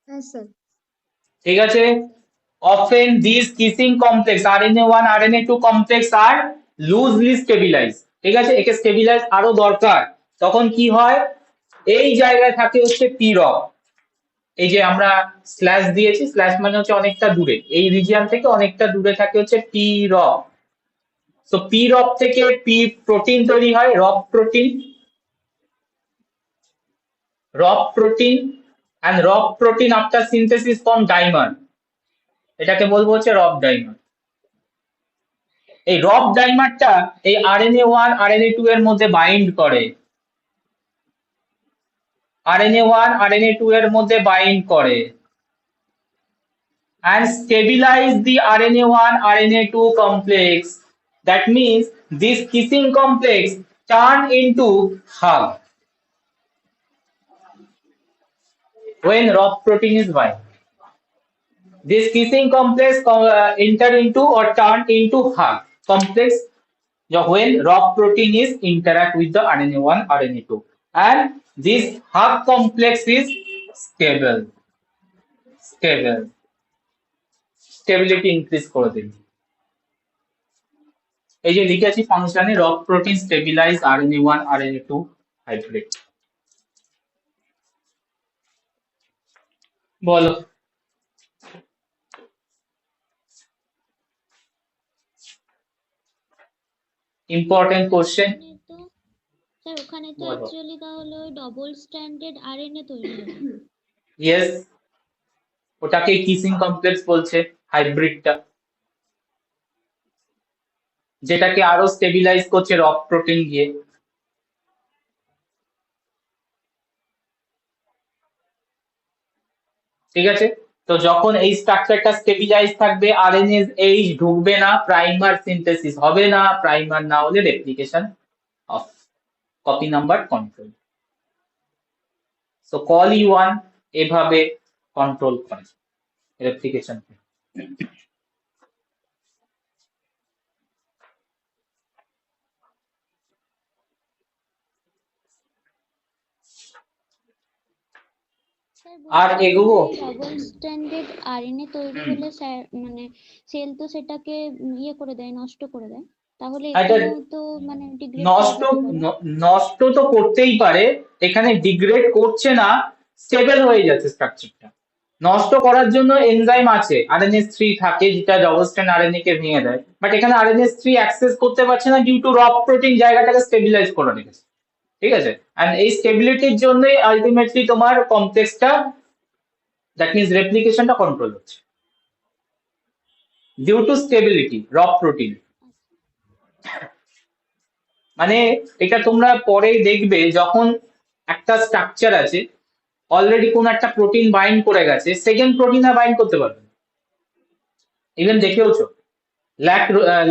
হ্যাঁ স্যার। ঠিক আছে। often these kissing complex RNA1 RNA2 complex are loosely stabilized, ঠিক আছে, একে স্টেবিলাইজ আরো দরকার। তখন কি হয়? এই জায়গায় থাকে হচ্ছে পি রক, এই যে আমরা স্ল্যাশ দিয়েছি, স্ল্যাশ মানে হচ্ছে অনেকটা দূরে, এই রিজিয়ন থেকে অনেকটা দূরে থাকে হচ্ছে পি রক। তো পি রক থেকে পি প্রোটিন তৈরি হয়, rock protein, rock protein, and rock protein after synthesis form dimer, এটাকে বলবো হচ্ছে রক ডাইমার। এই রক ডাইমারটা এই আরএনএ 1 আরএনএ 2 এর মধ্যে বাইন্ড করে, আরএনএ 1 আরএনএ 2 এর মধ্যে বাইন্ড করে and stabilize the RNA1 RNA2 complex. That means this kissing complex turn into hug when rock protein is bind. This kissing complex enter into or turn into hug complex when rock protein is interact with the RNA1 RNA2, and this hug complex is stable, stability increase করে দেবে। এই যে লিখেছি ফাংশনে, Rop protein stabilize RNA1 RNA2 hybrid. বলো, important question. Sir ওখানে তো বলো। অ্যাকচুয়ালি তাহলে ওই ডবল স্ট্যান্ডার্ড আরএনএ তৈরি হবে। ইয়েস, ওটাকে কিসিং কমপ্লেক্স বলছে, হাইব্রিডটা, যেটাকে আরো স্টেবিলাইজ করছে রক প্রোটিন দিয়ে। ঠিক আছে, তো যখন এই স্ট্রাকচারটা স্টেবিলাইজ থাকবে, আরএনএ এইচ ঢুকবে না, প্রাইমার সিনথেসিস হবে না, প্রাইমার না হলে replication of copy number control. So call E1 এভাবে কন্ট্রোল করে রেপ্লিকেশন। আর এগোবো? ডাবল স্ট্যান্ডার্ড আরএনএ তৈরি হলে মানে সেল তো সেটাকে ইয়ে করে দেয়, নষ্ট করে দেয়, তাহলে এখানেও তো মানে ডিগ্রেড নষ্ট তো করতেই পারে, এখানে ডিগ্রেড করছে না, স্টেবল হয়ে যাচ্ছে স্ট্রাকচারটা। নষ্ট করার জন্য এনজাইম আছে, RNase 3 থাকে যেটা ডাবল স্ট্যান্ড আরএনএ কে ভেঙে দেয়, বাট এখানে RNase 3 অ্যাক্সেস করতে পারছে না ডিউ টু রক প্রোটিন জায়গাটাকে স্টেবিলাইজ করে রেখেছে। ঠিক আছে, এন্ড এই স্টেবিলিটির জন্যই আলটিমেটলি তোমার কমপ্লেক্সটা, দ্যাট মিন্স রেপ্লিকেশনটা কন্ট্রোল হচ্ছে due to stability Rop protein. মানে এটা তোমরা পরে দেখবে, যখন একটা স্ট্রাকচার আছে অলরেডি কোন একটা প্রোটিন বাইন্ড করে গেছে, সেকেন্ড প্রোটিন আর বাইন্ড করতে পারবে না। ইভেন দেখেওছো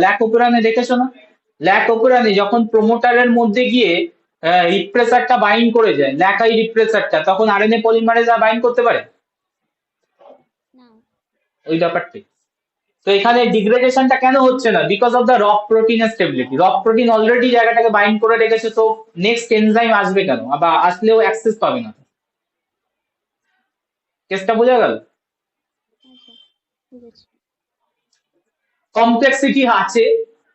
ল্যাক ওপেরানে, দেখেছো না? ল্যাক ওপেরানে যখন প্রোমোটারের মধ্যে গিয়ে রিপ্রেসারটা বাইন্ড করে যায়, ল্যাকাই রিপ্রেসারটা, তখন আরএনএ পলিমারেজ আর বাইন্ড করতে পারে না। ওই ব্যাপারটাই। তো এখানে ডিগ্রেডেশনটা কেন হচ্ছে না? বিকজ অফ দ্য রক প্রোটিনের স্টেবিলিটি। রক প্রোটিন অলরেডি জায়গাটাকে বাইন্ড করে রেখেছে, তো নেক্সট এনজাইম আসবে কেন, বা আসলেও অ্যাক্সেস পাবে না। কেসটা বোঝা গেল? কমপ্লেক্সিটি আছে,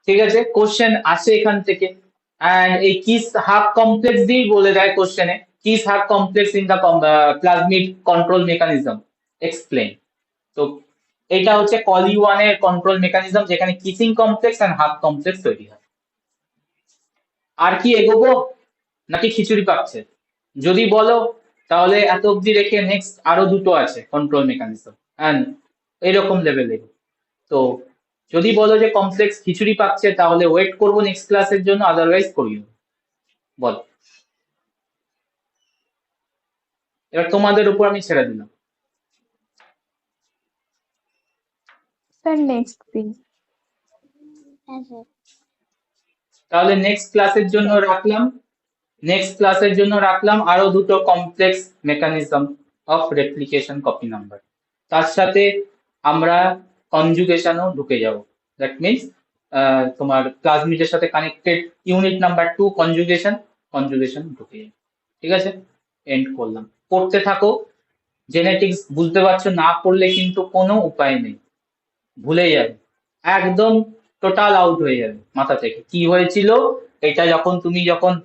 ঠিক আছে, কোশ্চেন আসে এখান থেকে। এন্ড এই কিস হাফ কমপ্লেক্স দিয়ে বলে দেয় কোশ্চেনে, kiss half complex in the plasmid control mechanism explain. তো এটা হচ্ছে কল E1 এর কন্ট্রোল মেকানিজম, যেখানে kissing complex and half complex তৈরি হয়। আর কি এগোবো নাকি খিচুড়ি পাচ্ছে? যদি বলো তাহলে এত অব্দি রেখে নেক্সট আরো দুটো আছে কন্ট্রোল মেকানিজম এন্ড এরকম লেভেলে। তো যদি বলো যে কমপ্লেক্স খিচুড়ি পাচ্ছে, তাহলে ওয়েট করবো নেক্সট ক্লাসের জন্য, আদারওয়াইজ করিও। বল, এবার তোমাদের উপর আমি ছেড়ে দিলাম। Sir next please. হ্যাঁ স্যার। তাহলে নেক্সট ক্লাসের জন্য রাখলাম আরো দুটো complex mechanism of replication copy number. তার সাথে আমরা কনজুগেশনও ঢুকে যাব। দ্যাট মিনস তোমার প্লাজমিডের সাথে কানেক্টেড ইউনিট নাম্বার 2 কনজুগেশন ঢুকে যাবে। ঠিক আছে, এন্ড করলাম। পড়তে থাকো, জেনেটিক্স বুঝতে পারছো, না পড়লে কিন্তু কোনো উপায় নেই, ভুলে যাবে, একদম টোটাল আউট হয়ে যাবে মাথা থেকে কি হয়েছিল। এটা যখন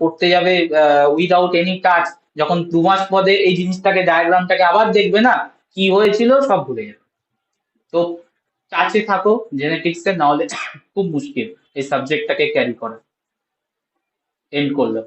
পড়তে যাবে উইদাউট এনি টাচ, যখন 2 মাস পরে এই জিনিসটাকে, ডায়াগ্রামটাকে আবার দেখবে না, কি হয়েছিল সব ভুলে যাবে। তো টাচে থাকো জেনেটিক্স এর, না হলে খুব মুশকিল এই সাবজেক্টটাকে ক্যারি করা। এন্ড করলাম।